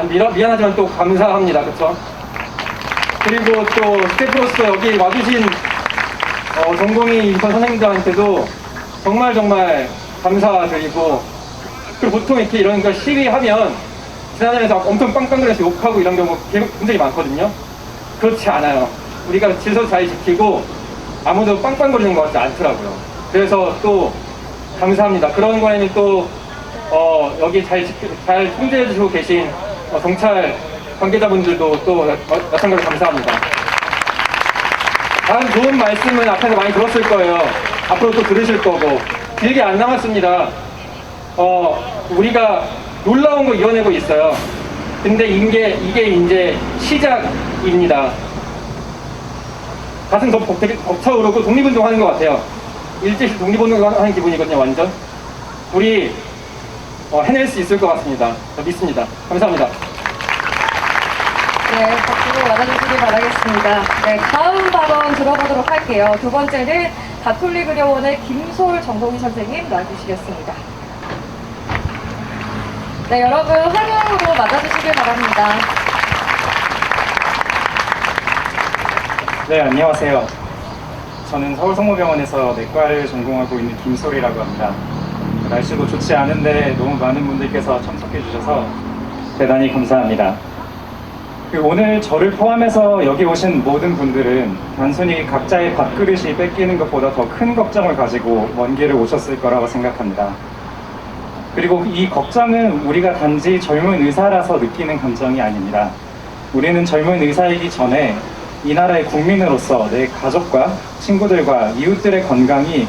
I: 미안하지만 또 감사합니다. 그렇죠? 그리고 또 스태프로서 여기 와주신 전공의 인턴 선생님들한테도 정말 감사드리고, 그리고 보통 이렇게 이런 걸 시위하면 지나다니면서 엄청 빵빵거려서 욕하고 이런 경우 굉장히 많거든요. 그렇지 않아요. 우리가 질서 잘 지키고 아무도 빵빵거리는 것 같지 않더라고요. 그래서 또 감사합니다. 그런 거에는 또 여기 잘 통제해 주시고 계신 경찰 관계자분들도 또 마찬가지로 감사합니다. 다른 좋은 말씀은 앞에서 많이 들었을 거예요. 앞으로 또 들으실 거고. 길게 안 남았습니다. 우리가 놀라운 거 이뤄내고 있어요. 근데 이게 이제 시작입니다. 가슴 더 벅차오르고 독립운동하는 것 같아요. 일제시 독립운동하는 기분이거든요, 완전. 우리 해낼 수 있을 것 같습니다. 저 믿습니다. 감사합니다.
B: 네, 박수로 맞아주시길 바라겠습니다. 네, 다음 발언 들어보도록 할게요. 두 번째는 가톨릭 의료원의 김솔 전공의 선생님 나와주시겠습니다. 네, 여러분 환영으로 맞아주시길 바랍니다.
G: 네, 안녕하세요. 저는 서울성모병원에서 내과를 전공하고 있는 김솔이라고 합니다. 날씨도 좋지 않은데 너무 많은 분들께서 참석해 주셔서 대단히 감사합니다. 오늘 저를 포함해서 여기 오신 모든 분들은 단순히 각자의 밥그릇이 뺏기는 것보다 더 큰 걱정을 가지고 먼 길을 오셨을 거라고 생각합니다. 그리고 이 걱정은 우리가 단지 젊은 의사라서 느끼는 감정이 아닙니다. 우리는 젊은 의사이기 전에 이 나라의 국민으로서 내 가족과 친구들과 이웃들의 건강이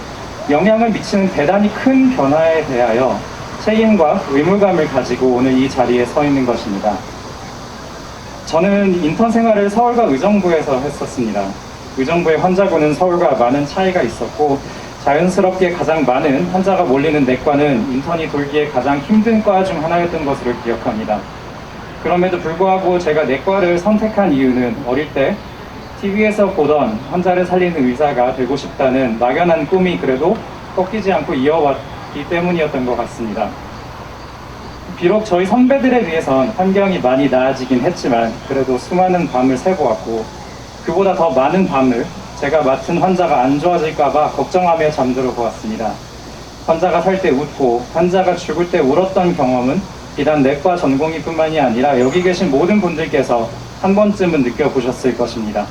G: 영향을 미치는 대단히 큰 변화에 대하여 책임과 의무감을 가지고 오늘 이 자리에 서 있는 것입니다. 저는 인턴 생활을 서울과 의정부에서 했었습니다. 의정부의 환자군은 서울과 많은 차이가 있었고 자연스럽게 가장 많은 환자가 몰리는 내과는 인턴이 돌기에 가장 힘든 과 중 하나였던 것으로 기억합니다. 그럼에도 불구하고 제가 내과를 선택한 이유는 어릴 때 TV에서 보던 환자를 살리는 의사가 되고 싶다는 막연한 꿈이 그래도 꺾이지 않고 이어왔기 때문이었던 것 같습니다. 비록 저희 선배들에 비해선 환경이 많이 나아지긴 했지만 그래도 수많은 밤을 새보았고 그보다 더 많은 밤을 제가 맡은 환자가 안 좋아질까봐 걱정하며 잠들어 보았습니다. 환자가 살 때 웃고 환자가 죽을 때 울었던 경험은 비단 내과 전공의뿐만이 아니라 여기 계신 모든 분들께서 한 번쯤은 느껴보셨을 것입니다.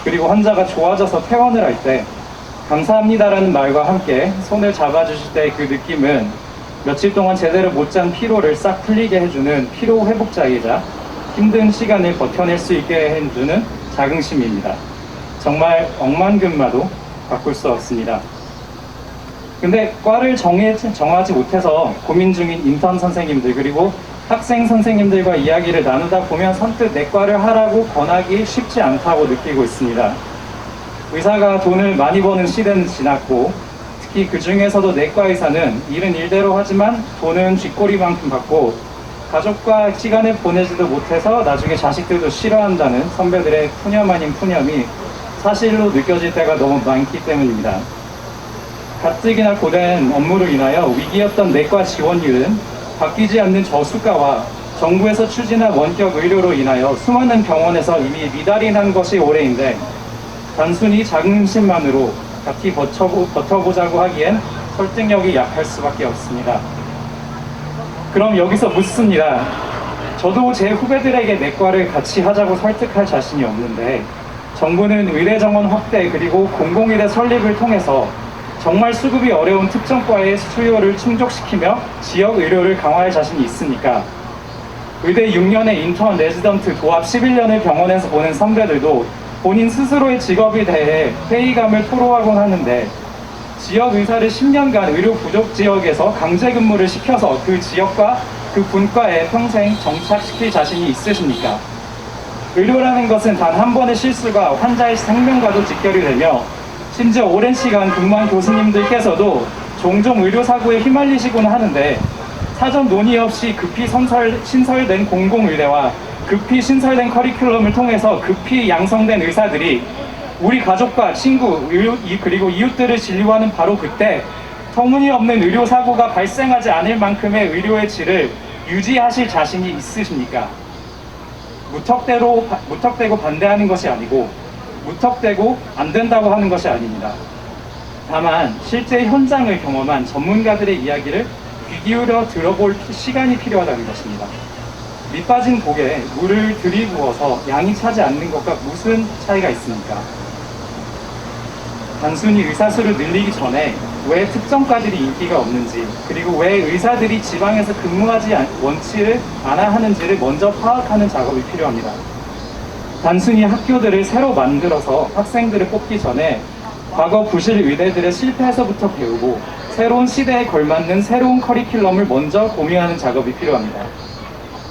G: 그리고 환자가 좋아져서 퇴원을 할 때 감사합니다라는 말과 함께 손을 잡아주실 때 그 느낌은 며칠 동안 제대로 못 잔 피로를 싹 풀리게 해주는 피로 회복자이자 힘든 시간을 버텨낼 수 있게 해주는 자긍심입니다. 정말 억만금마도 바꿀 수 없습니다. 근데 과를 정하지 못해서 고민 중인 인턴 선생님들 그리고 학생 선생님들과 이야기를 나누다 보면 선뜻 내과를 하라고 권하기 쉽지 않다고 느끼고 있습니다. 의사가 돈을 많이 버는 시대는 지났고 특히 그 중에서도 내과 의사는 일은 일대로 하지만 돈은 쥐꼬리만큼 받고 가족과 시간을 보내지도 못해서 나중에 자식들도 싫어한다는 선배들의 푸념 아닌 푸념이 사실로 느껴질 때가 너무 많기 때문입니다. 가뜩이나 고된 업무로 인하여 위기였던 내과 지원율은 바뀌지 않는 저수가와 정부에서 추진한 원격 의료로 인하여 수많은 병원에서 이미 미달이 난 것이 올해인데 단순히 자긍심만으로 같이 버텨보자고 하기엔 설득력이 약할 수밖에 없습니다. 그럼 여기서 묻습니다. 저도 제 후배들에게 내과를 같이 하자고 설득할 자신이 없는데 정부는 의대 정원 확대 그리고 공공의대 설립을 통해서 정말 수급이 어려운 특정과의 수요를 충족시키며 지역 의료를 강화할 자신이 있습니까? 의대 6년의 인턴, 레지던트, 도합 11년을 병원에서 보낸 선배들도 본인 스스로의 직업에 대해 회의감을 토로하곤 하는데 지역 의사를 10년간 의료 부족 지역에서 강제 근무를 시켜서 그 지역과 그 분과에 평생 정착시킬 자신이 있으십니까? 의료라는 것은 단 한 번의 실수가 환자의 생명과도 직결이 되며 심지어 오랜 시간 근무한 교수님들께서도 종종 의료사고에 휘말리시곤 하는데 사전 논의 없이 급히 신설된 공공의대와 급히 신설된 커리큘럼을 통해서 급히 양성된 의사들이 우리 가족과 친구 그리고 이웃들을 진료하는 바로 그때 터무니없는 의료사고가 발생하지 않을 만큼의 의료의 질을 유지하실 자신이 있으십니까? 무턱대고 반대하는 것이 아니고 무턱대고 안 된다고 하는 것이 아닙니다. 다만 실제 현장을 경험한 전문가들의 이야기를 귀 기울여 들어볼 시간이 필요하다는 것입니다. 밑빠진 복에 물을 들이부어서 양이 차지 않는 것과 무슨 차이가 있습니까? 단순히 의사수를 늘리기 전에 왜 특정과들이 인기가 없는지 그리고 왜 의사들이 지방에서 근무하지 원치를 않아 하는지를 먼저 파악하는 작업이 필요합니다. 단순히 학교들을 새로 만들어서 학생들을 뽑기 전에 과거 부실 의대들의 실패에서부터 배우고 새로운 시대에 걸맞는 새로운 커리큘럼을 먼저 고민하는 작업이 필요합니다.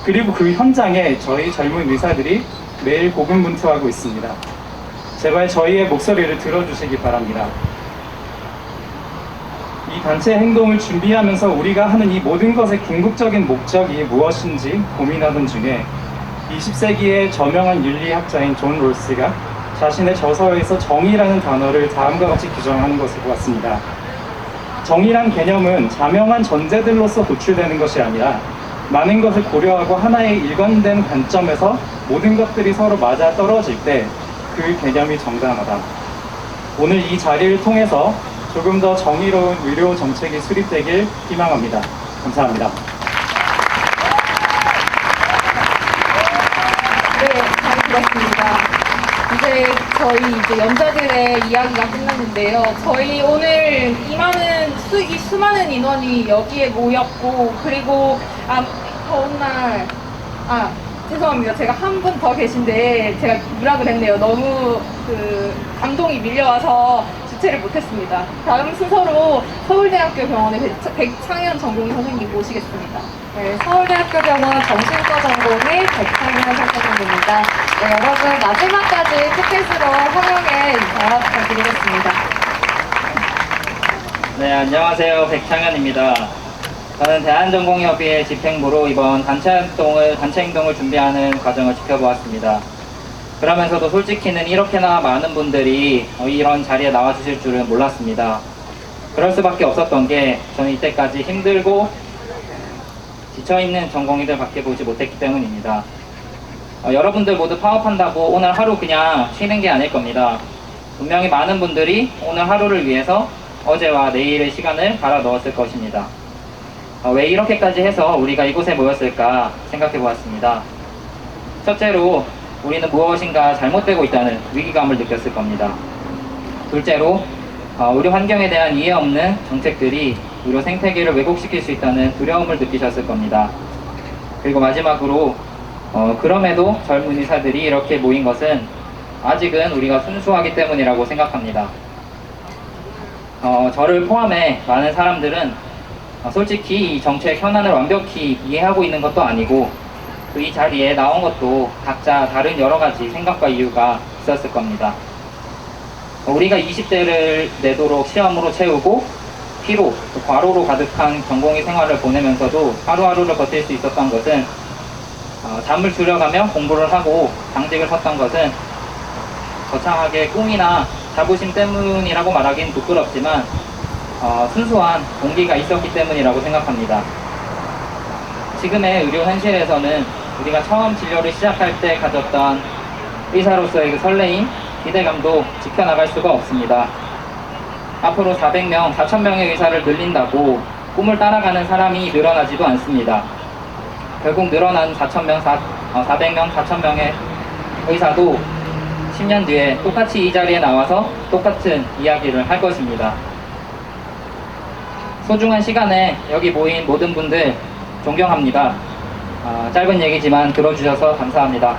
G: 그리고 그 현장에 저희 젊은 의사들이 매일 고군분투하고 있습니다. 제발 저희의 목소리를 들어주시기 바랍니다. 이 단체 행동을 준비하면서 우리가 하는 이 모든 것의 궁극적인 목적이 무엇인지 고민하던 중에 20세기의 저명한 윤리학자인 존 롤스가 자신의 저서에서 정의라는 단어를 다음과 같이 규정하는 것을 보았습니다. 정의란 개념은 자명한 전제들로서 도출되는 것이 아니라 많은 것을 고려하고 하나의 일관된 관점에서 모든 것들이 서로 맞아 떨어질 때 그 개념이 정당하다. 오늘 이 자리를 통해서 조금 더 정의로운 의료 정책이 수립되길 희망합니다. 감사합니다.
A: 네, 잘 들었습니다. 이제 저희 연자들의 이야기가 끝났는데요. 저희 오늘 이 수많은 인원이 여기에 모였고, 그리고 더운 날, 죄송합니다. 제가 한 분 더 계신데 제가 누락을 했네요. 너무 감동이 밀려와서 주체를 못했습니다. 다음 순서로 서울대학교 병원의 백창현 전공의 선생님 모시겠습니다.
B: 네, 서울대학교 병원 정신과 전공의 백창현 선생님입니다. 네, 여러분 마지막까지 티켓으로 환영의 인사 부탁드리겠습니다.
K: 네, 안녕하세요. 백창현입니다. 저는 대한전공협의회 집행부로 이번 단체 행동을 준비하는 과정을 지켜보았습니다. 그러면서도 솔직히는 이렇게나 많은 분들이 이런 자리에 나와주실 줄은 몰랐습니다. 그럴 수밖에 없었던 게 저는 이때까지 힘들고 지쳐있는 전공의들 밖에 보지 못했기 때문입니다. 여러분들 모두 파업한다고 오늘 하루 그냥 쉬는 게 아닐 겁니다. 분명히 많은 분들이 오늘 하루를 위해서 어제와 내일의 시간을 갈아 넣었을 것입니다. 왜 이렇게까지 해서 우리가 이곳에 모였을까 생각해 보았습니다. 첫째로 우리는 무엇인가 잘못되고 있다는 위기감을 느꼈을 겁니다. 둘째로 의료 환경에 대한 이해 없는 정책들이 의료 생태계를 왜곡시킬 수 있다는 두려움을 느끼셨을 겁니다. 그리고 마지막으로 그럼에도 젊은 의사들이 이렇게 모인 것은 아직은 우리가 순수하기 때문이라고 생각합니다. 저를 포함해 많은 사람들은 솔직히 이 정책 현안을 완벽히 이해하고 있는 것도 아니고 또 이 자리에 나온 것도 각자 다른 여러 가지 생각과 이유가 있었을 겁니다. 우리가 20대를 내도록 시험으로 채우고 피로, 또 과로로 가득한 전공의 생활을 보내면서도 하루하루를 버틸 수 있었던 것은 잠을 줄여가며 공부를 하고 당직을 섰던 것은 거창하게 꿈이나 자부심 때문이라고 말하기는 부끄럽지만 순수한 동기가 있었기 때문이라고 생각합니다. 지금의 의료 현실에서는 우리가 처음 진료를 시작할 때 가졌던 의사로서의 그 설레임, 기대감도 지켜나갈 수가 없습니다. 앞으로 400명, 4,000명의 의사를 늘린다고 꿈을 따라가는 사람이 늘어나지도 않습니다. 결국 늘어난 400명, 4,000명의 의사도 10년 뒤에 똑같이 이 자리에 나와서 똑같은 이야기를 할 것입니다. 소중한 시간에 여기 모인 모든 분들 존경합니다. 짧은 얘기지만 들어주셔서 감사합니다.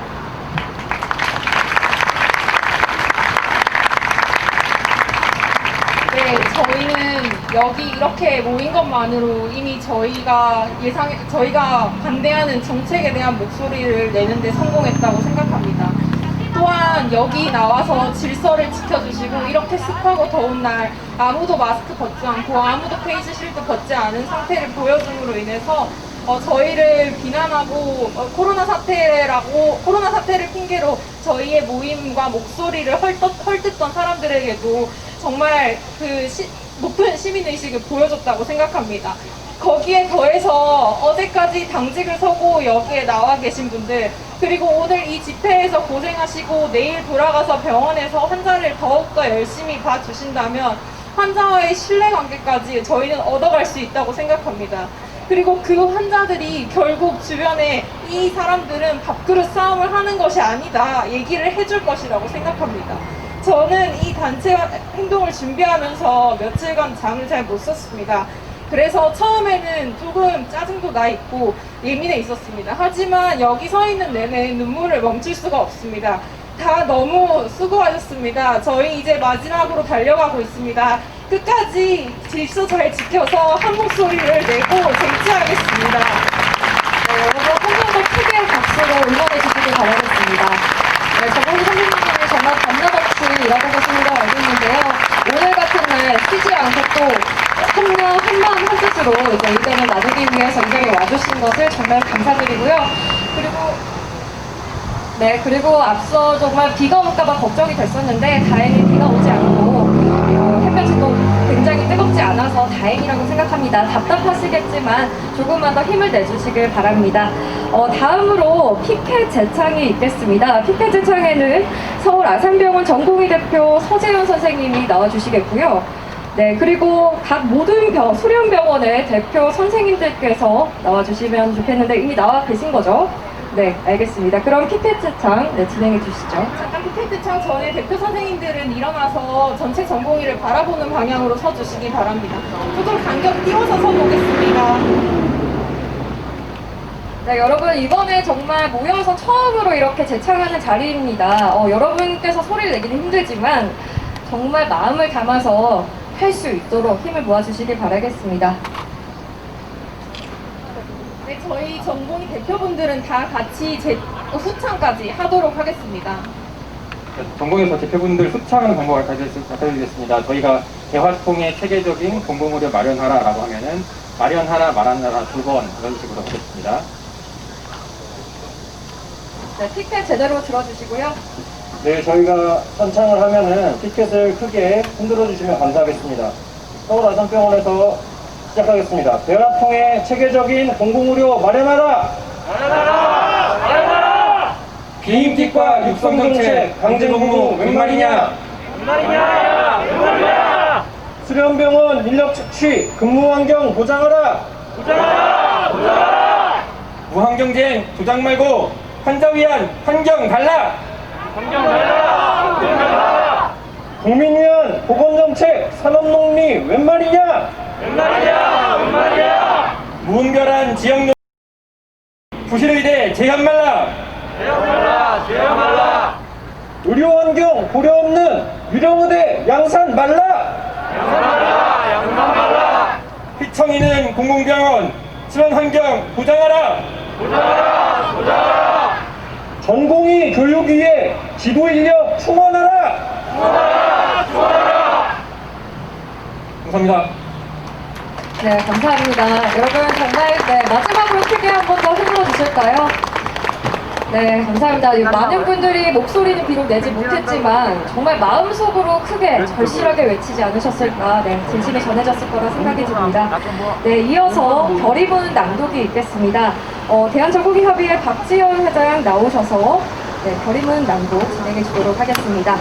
A: 네, 저희는 여기 이렇게 모인 것만으로 이미 저희가 반대하는 정책에 대한 목소리를 내는데 성공했다고 생각합니다. 또한 여기 나와서 질서를 지켜주시고 이렇게 습하고 더운 날 아무도 마스크 벗지 않고 아무도 페이스 실드 벗지 않은 상태를 보여줌으로 인해서 저희를 비난하고 코로나 사태를 핑계로 저희의 모임과 목소리를 헐뜯던 사람들에게도 정말 높은 시민의식을 보여줬다고 생각합니다. 거기에 더해서 어제까지 당직을 서고 여기에 나와 계신 분들, 그리고 오늘 이 집회에서 고생하시고 내일 돌아가서 병원에서 환자를 더욱더 열심히 봐주신다면 환자와의 신뢰관계까지 저희는 얻어갈 수 있다고 생각합니다. 그리고 그 환자들이 결국 주변에 이 사람들은 밥그릇 싸움을 하는 것이 아니다 얘기를 해줄 것이라고 생각합니다. 저는 이 단체 행동을 준비하면서 며칠간 잠을 잘 못 썼습니다. 그래서 처음에는 조금 짜증도 나 있고 예민해 있었습니다. 하지만 여기 서 있는 내내 눈물을 멈출 수가 없습니다. 다 너무 수고하셨습니다. 저희 이제 마지막으로 달려가고 있습니다. 끝까지 질서 잘 지켜서 한 목소리를 내고 쟁취하겠습니다.
B: 네, 여러분 한 번 더 크게 박수로 응원해 주시길 바라겠습니다. 네, 전공의 선생님들이 정말 밤낮없이 일하고 계시는 걸 알고 있는데요. 오늘 같은 날 쉬지 않고 또 한마음 한뜻으로 이제 의견을 나누기 위해서 이 자리에 와주신 것을 정말 감사드리고요. 그리고 앞서 정말 비가 올까봐 걱정이 됐었는데 다행히 비가 오지 않고 햇볕이 또 굉장히 뜨겁지 않아서 다행이라고 생각합니다. 답답하시겠지만 조금만 더 힘을 내주시길 바랍니다. 다음으로 피켓 제창이 있겠습니다. 피켓 제창에는 서울 아산병원 전공의 대표 서재현 선생님이 나와주시겠고요. 네, 그리고 각 모든 수련병원의 대표 선생님들께서 나와주시면 좋겠는데 이미 나와 계신 거죠? 네, 알겠습니다. 그럼 피켓 제창 진행해 주시죠.
A: 잠깐 피켓 제창 전에 대표 선생님들은 일어나서 전체 전공의를 바라보는 방향으로 서주시기 바랍니다. 조금 간격 띄워서 서보겠습니다.
B: 네, 여러분 이번에 정말 모여서 처음으로 이렇게 제창하는 자리입니다. 여러분께서 소리를 내기는 힘들지만 정말 마음을 담아서 할 수 있도록 힘을 모아주시길 바라겠습니다.
A: 네, 저희 전공의 대표분들은 다 같이 후창까지 하도록 하겠습니다.
I: 전공에서 대표분들 후창하는 방법을 알려드리겠습니다. 저희가 대화통의 체계적인 공공의료 마련하라라고 하면은 마련하라, 말하라 2번 이런 식으로 하겠습니다.
B: 네, 티켓 제대로 들어주시고요.
I: 네, 저희가 선창을 하면은 티켓을 크게 흔들어 주시면 감사하겠습니다. 서울아산병원에서 시작하겠습니다. 대화통의 체계적인 공공의료 마련하라! 마련하라! 마련하라! 비임틱과 육성정책 강제노무 웬 말이냐? 웬 말이냐? 웬 말이냐? 수련병원 인력 착취 근무환경 보장하라! 보장하라! 보장하라! 무환경쟁 조장 말고 환자 위한 환경 달라! 환경 달라! 환경 달라! 국민 위한 보건정책 산업농리 웬 말이냐? 웬 말이냐? 웬 말이야? 무분별한 지역 부실의대 제한 말라! 제한 말라! 제한 말라! 의료환경 고려 없는 유령의대 양산 말라! 양산 말라! 양산 말라! 피청이는 공공병원 실험환경 보장하라! 보장하라! 보장하라! 전공의 교육 위에 지도인력 충원하라! 충원하라! 충원하라! 감사합니다.
B: 네, 감사합니다. 여러분 정말 마지막으로 크게 한 번 더 흔들어 주실까요? 네, 감사합니다. 많은 분들이 목소리는 비록 내지 못했지만 정말 마음속으로 크게 절실하게 외치지 않으셨을까, 진심이 전해졌을 거라 생각이 듭니다. 네, 이어서 별 입은 낭독이 있겠습니다. 대한전공의협의회 박지현 회장 나오셔서 별 입은 낭독 진행해 주도록 하겠습니다.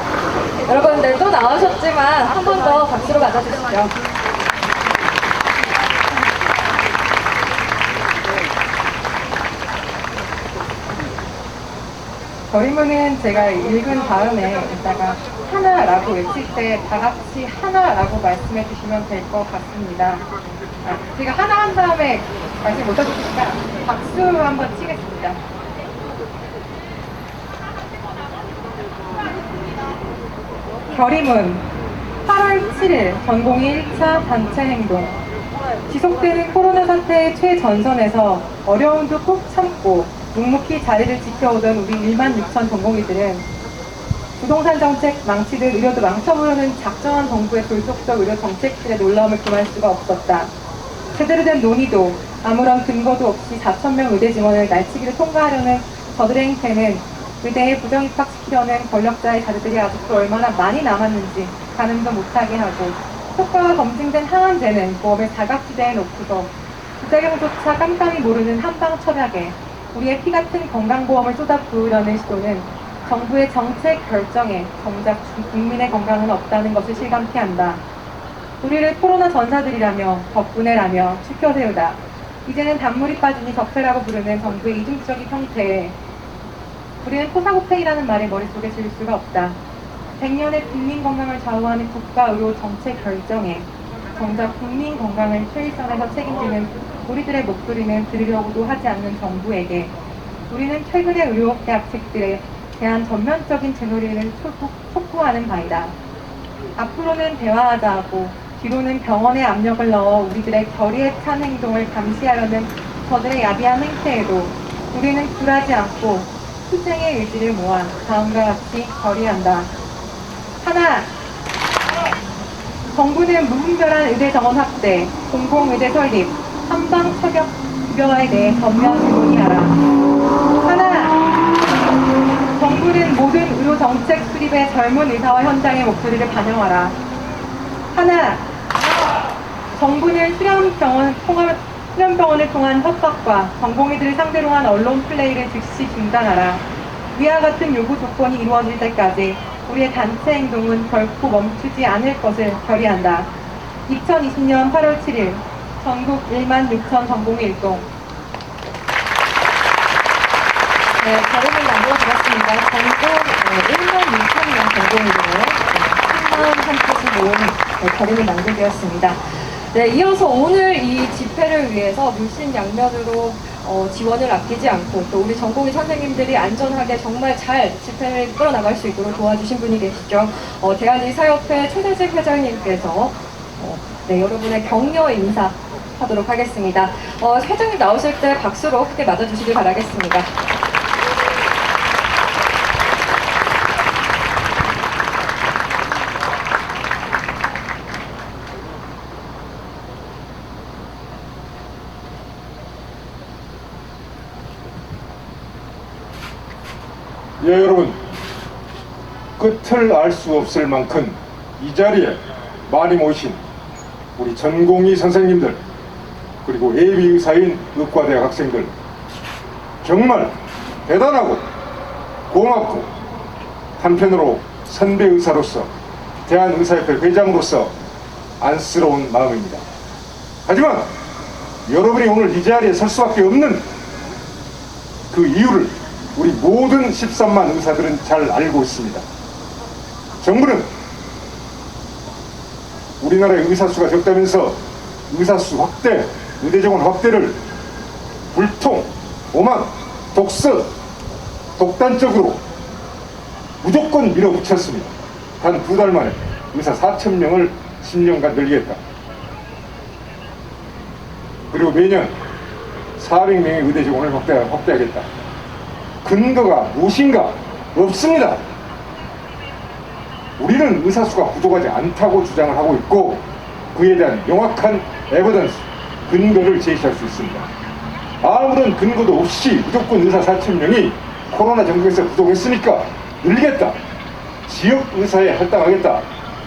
B: 여러분들 또 나오셨지만 한 번 더 박수로 맞아주시죠.
C: 결의문은 제가 읽은 다음에 이따가 하나라고 외칠 때 다 같이 하나라고 말씀해 주시면 될 것 같습니다. 제가 하나 한 다음에 말씀 못 하셨으니까 박수 한번 치겠습니다. 결의문 8월 7일 전공의 1차 단체 행동. 지속되는 코로나 사태의 최전선에서 어려움도 꼭 참고 묵묵히 자리를 지켜오던 우리 1만 6천 전공의들은 부동산 정책 망치듯 의료도 망쳐보려는 작정한 정부의 돌속적 의료 정책들의 놀라움을 금할 수가 없었다. 제대로 된 논의도 아무런 근거도 없이 4,000명 의대 증원을 날치기를 통과하려는 저들의 행태는 의대에 부정입학시키려는 권력자의 자들이 아직도 얼마나 많이 남았는지 가늠도 못하게 하고, 효과가 검증된 항암제는 보험의 사각지대에 놓고서 부작용조차 깜깜이 모르는 한방철학에 우리의 피같은 건강보험을 쏟아부으려는 시도는 정부의 정책 결정에 정작 국민의 건강은 없다는 것을 실감케 한다. 우리를 코로나 전사들이라며 덕분에라며 추켜세우다. 이제는 단물이 빠지니 적폐라고 부르는 정부의 이중적인 형태에 우리는 토사구팽이라는 말을 머릿속에 지울 수가 없다. 100년의 국민 건강을 좌우하는 국가의료 정책 결정에 정작 국민 건강을 최일선에서 책임지는 우리들의 목소리는 들으려고도 하지 않는 정부에게 우리는 최근의 의료 대학책들에 대한 전면적인 재논의를 촉구하는 바이다. 앞으로는 대화하자 하고 뒤로는 병원에 압력을 넣어 우리들의 결의에 찬 행동을 감시하려는 저들의 야비한 행태에도 우리는 굴하지 않고 투쟁의 의지를 모아 다음과 같이 결의한다. 하나, 정부는 무분별한 의대 정원 확대, 공공의대 설립, 한방 처격 급여화에 대해 전면 논의하라. 하나, 정부는 모든 의료 정책 수립에 젊은 의사와 현장의 목소리를 반영하라. 하나, 정부는 수련병원을 통한 협박과 전공의들을 상대로 한 언론 플레이를 즉시 중단하라. 위와 같은 요구 조건이 이루어질 때까지 우리의 단체 행동은 결코 멈추지 않을 것을 결의한다. 2020년 8월 7일 전국 1만 6천 전공의 일동.
B: 네, 결의문 남겨드렸습니다. 전국 1만 6천명 전공의들의 한마음 한뜻이 모은 결의문 남겨드렸습니다. 네, 이어서 오늘 이 집회를 위해서 물심양면으로 지원을 아끼지 않고 또 우리 전공의 선생님들이 안전하게 정말 잘 집회를 끌어나갈 수 있도록 도와주신 분이 계시죠. 대한의사협회 최대직 회장님께서 네, 여러분의 격려 인사하도록 하겠습니다. 회장님 나오실 때 박수로 크게 맞아주시길 바라겠습니다.
D: 예, 여러분, 끝을 알 수 없을 만큼 이 자리에 많이 모이신 우리 전공의 선생님들, 그리고 예비의사인 의과대학 학생들, 정말 대단하고 고맙고 한편으로 선배 의사로서, 대한의사협회 회장으로서 안쓰러운 마음입니다. 하지만 여러분이 오늘 이 자리에 설 수밖에 없는 그 이유를 우리 모든 13만 의사들은 잘 알고 있습니다. 정부는 우리나라의 의사 수가 적다면서 의사 수 확대, 의대 정원 확대를 불통, 오만, 독서, 독단적으로 무조건 밀어붙였습니다. 단 2달 만에 의사 4,000명을 10년간 늘리겠다. 그리고 매년 400명의 의대 정원을 확대하겠다. 근거가 무엇인가? 없습니다. 우리는 의사 수가 부족하지 않다고 주장을 하고 있고 그에 대한 명확한 에비던스, 근거를 제시할 수 있습니다. 아무런 근거도 없이 무조건 의사 4,000명이 코로나 전국에서 부족했으니까 늘리겠다, 지역 의사에 할당하겠다,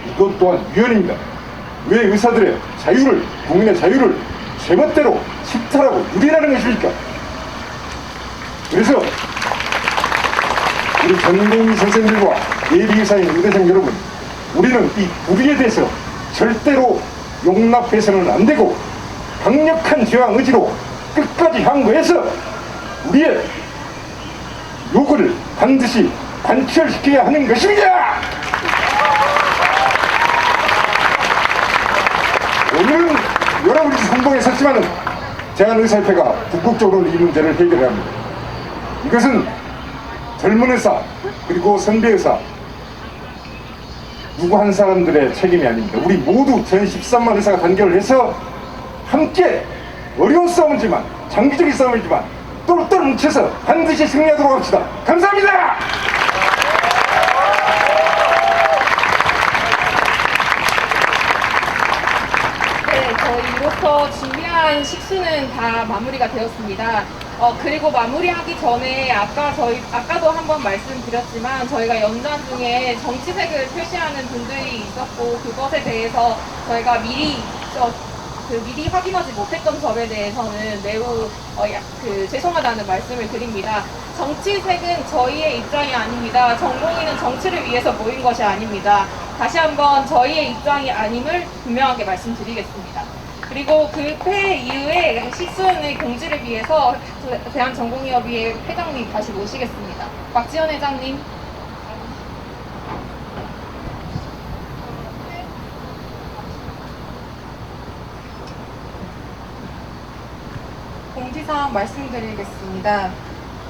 D: 이것 또한 위헌입니다. 왜 의사들의 자유를, 국민의 자유를 제멋대로 침탈하고 유린하는 것입니까? 그래서 우리 전공의 선생님들과 예비의사인 의대생 여러분, 우리는 이 불의에 대해서 절대로 용납해서는 안 되고 강력한 저항 의지로 끝까지 항거해서 우리의 요구를 반드시 관철시켜야 하는 것입니다. 오늘은 여러분이 선봉에 섰지만은 대한의사협회가 궁극적으로 이 문제를 해결해야 합니다. 이것은 젊은 의사 그리고 선배 의사 누구 한 사람들의 책임이 아닙니다. 우리 모두 전 13만 의사가 단결을 해서 함께 어려운 싸움이지만, 장기적인 싸움이지만 똘똘 뭉쳐서 반드시 승리하도록 합시다. 감사합니다.
A: 네, 저희 이로써 준비한 식수는 다 마무리가 되었습니다. 그리고 마무리하기 전에 아까도 한번 말씀드렸지만 저희가 연단 중에 정치색을 표시하는 분들이 있었고 그것에 대해서 저희가 미리 확인하지 못했던 점에 대해서는 매우 죄송하다는 말씀을 드립니다. 정치색은 저희의 입장이 아닙니다. 전공의는 정치를 위해서 모인 것이 아닙니다. 다시 한번 저희의 입장이 아님을 분명하게 말씀드리겠습니다. 그리고 그 폐 이후에 식수의 공지를 위해서 대한전공의협의회 회장님 다시 모시겠습니다. 박지현 회장님.
C: 공지사항 말씀드리겠습니다.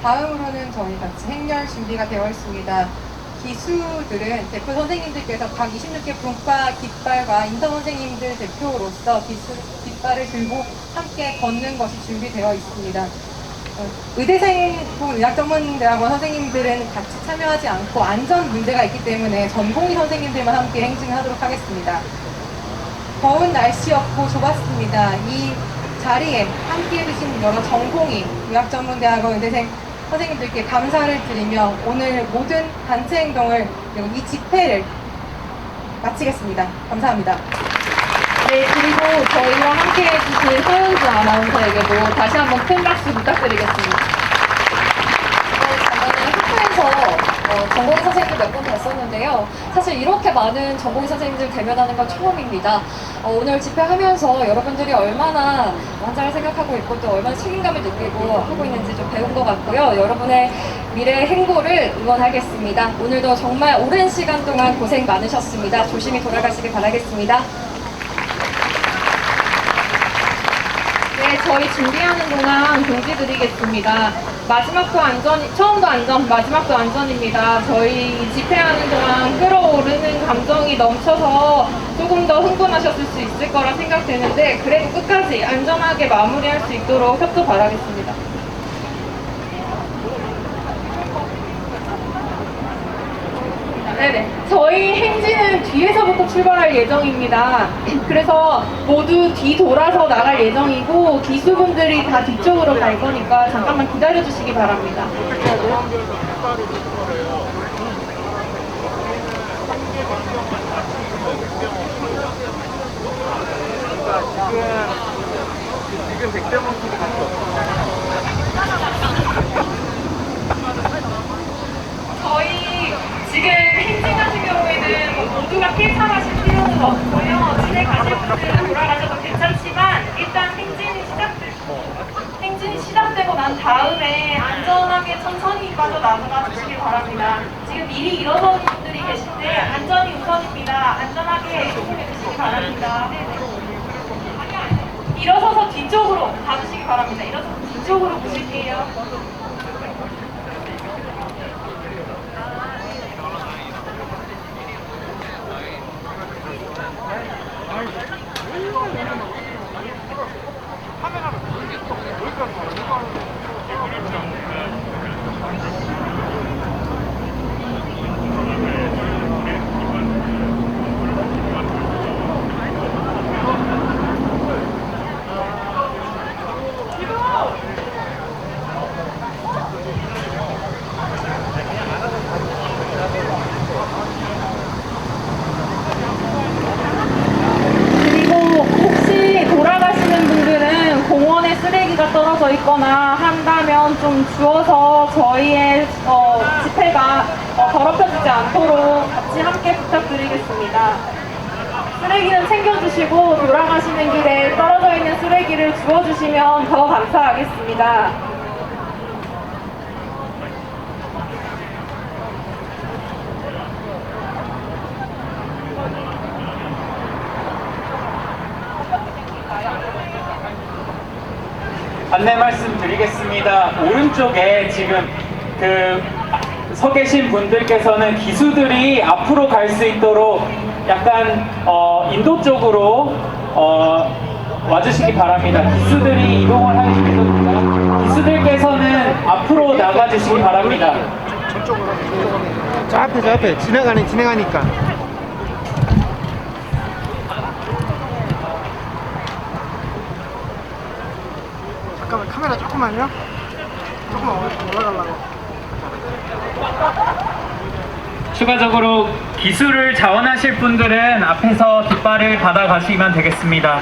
C: 다음으로는 저희 같이 행렬 준비가 되어 있습니다. 기수들은 대표 선생님들께서 각 26개 분과 깃발과 인턴 선생님들 대표로서 깃발을 들고 함께 걷는 것이 준비되어 있습니다. 의대생 의학전문대학원 선생님들은 같이 참여하지 않고 안전 문제가 있기 때문에 전공의 선생님들만 함께 행진하도록 하겠습니다. 더운 날씨였고 좁았습니다. 이 자리에 함께 해주신 여러 전공의 의학전문대학원 의대생 선생님들께 감사를 드리며 오늘 모든 단체 행동을 그리고 이 집회를 마치겠습니다. 감사합니다.
A: 네, 그리고 저희와 함께 해주신 서현주 아나운서에게도 다시 한번 큰 박수 부탁드리겠습니다.
B: 저는 학교에서 전공의 선생님들 몇 번 뵀었는데요. 사실 이렇게 많은 전공의 선생님들 대면하는 건 처음입니다. 오늘 집회하면서 여러분들이 얼마나 환자를 생각하고 있고 또 얼마나 책임감을 느끼고 하고 있는지 좀 배운 것 같고요. 여러분의 미래의 행보를 응원하겠습니다. 오늘도 정말 오랜 시간 동안 고생 많으셨습니다. 조심히 돌아가시길 바라겠습니다.
A: 네, 저희 준비하는 동안 공지 드리겠습니다. 마지막도 안전, 처음도 안전, 마지막도 안전입니다. 저희 집회하는 동안 끌어오르는 감정이 넘쳐서 조금 더 흥분하셨을 수 있을 거라 생각되는데 그래도 끝까지 안전하게 마무리할 수 있도록 협조 바라겠습니다. 네네. 저희 행진은 뒤에서부터 출발할 예정입니다. 그래서 모두 뒤돌아서 나갈 예정이고 기수분들이 다 뒤쪽으로 갈 거니까 잠깐만 기다려 주시기 바랍니다.
E: 지금 100대
A: 저희 지금 행진 같은 경우에는 모두가 필참하실 필요는 없고요. 집에 가실 분들은 돌아가셔도 괜찮지만 일단 행진이 시작되고 난 다음에 안전하게 천천히 빠져나가 주시길 바랍니다. 지금 미리 일어서는 분들이 계신데 안전이 우선입니다. 안전하게 이동해 주시기 바랍니다. 일어서서 뒤쪽으로 가주시기 바랍니다. 일어서서 뒤쪽으로 보실게요. 떨어져 있거나 한다면 좀 주워서 저희의 집회가 더럽혀지지 않도록 같이 함께 부탁드리겠습니다. 쓰레기는 챙겨주시고 돌아가시는 길에 떨어져 있는 쓰레기를 주워주시면 더 감사하겠습니다.
G: 안내 말씀 드리겠습니다. 오른쪽에 지금 서 계신 분들께서는 기수들이 앞으로 갈 수 있도록 약간 인도 쪽으로 와주시기 바랍니다. 기수들이 이동을 하기 위해서입니다. 기수들께서는 앞으로 나가주시기 바랍니다.
L: 저 앞에 진행하니까. 잠깐만 카메라 조금만요. 조금만 올라가려고.
G: 추가적으로 기술을 자원하실 분들은 앞에서 깃발을 받아 가시면 되겠습니다.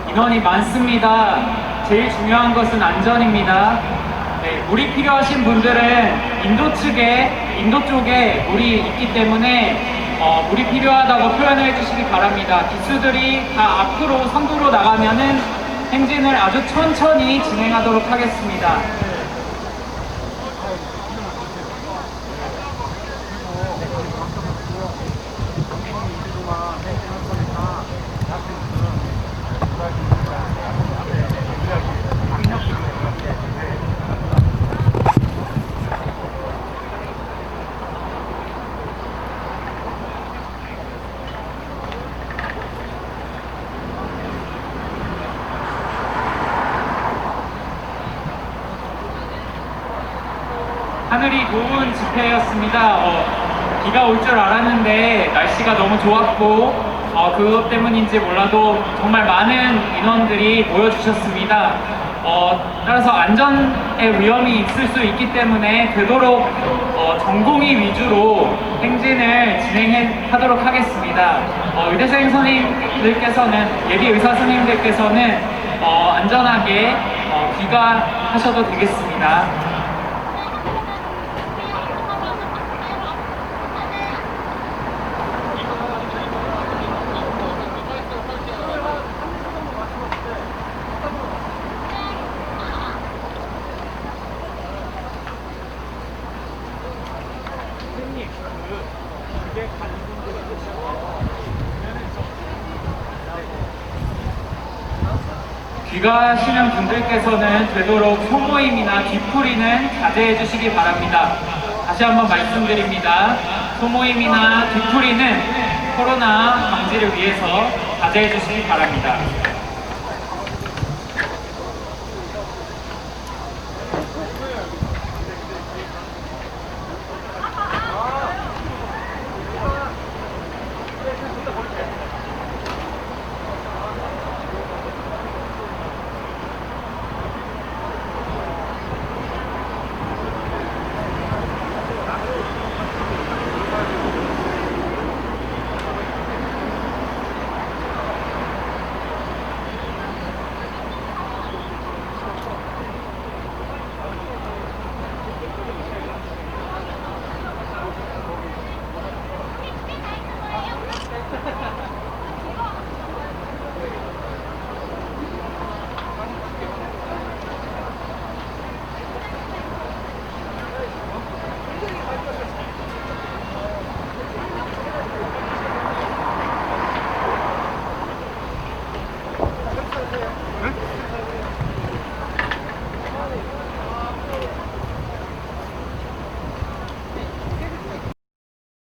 G: 인원이 많습니다. 제일 중요한 것은 안전입니다. 네, 물이 필요하신 분들은 인도 쪽에 물이 있기 때문에 물이 필요하다고 표현을 해주시기 바랍니다. 기수들이 다 앞으로 선두로 나가면은 행진을 아주 천천히 진행하도록 하겠습니다. 하늘이 고운 집회였습니다. 비가 올 줄 알았는데 날씨가 너무 좋았고 그것 때문인지 몰라도 정말 많은 인원들이 모여주셨습니다. 따라서 안전의 위험이 있을 수 있기 때문에 되도록 전공의 위주로 행진을 진행하도록 하겠습니다. 의대생 선생님들께서는, 예비 의사 선생님들께서는 안전하게 귀가하셔도 되겠습니다. 귀가하시는 분들께서는 되도록 소모임이나 뒤풀이는 자제해 주시기 바랍니다. 다시 한번 말씀드립니다. 소모임이나 뒤풀이는 코로나 방지를 위해서 자제해 주시기 바랍니다.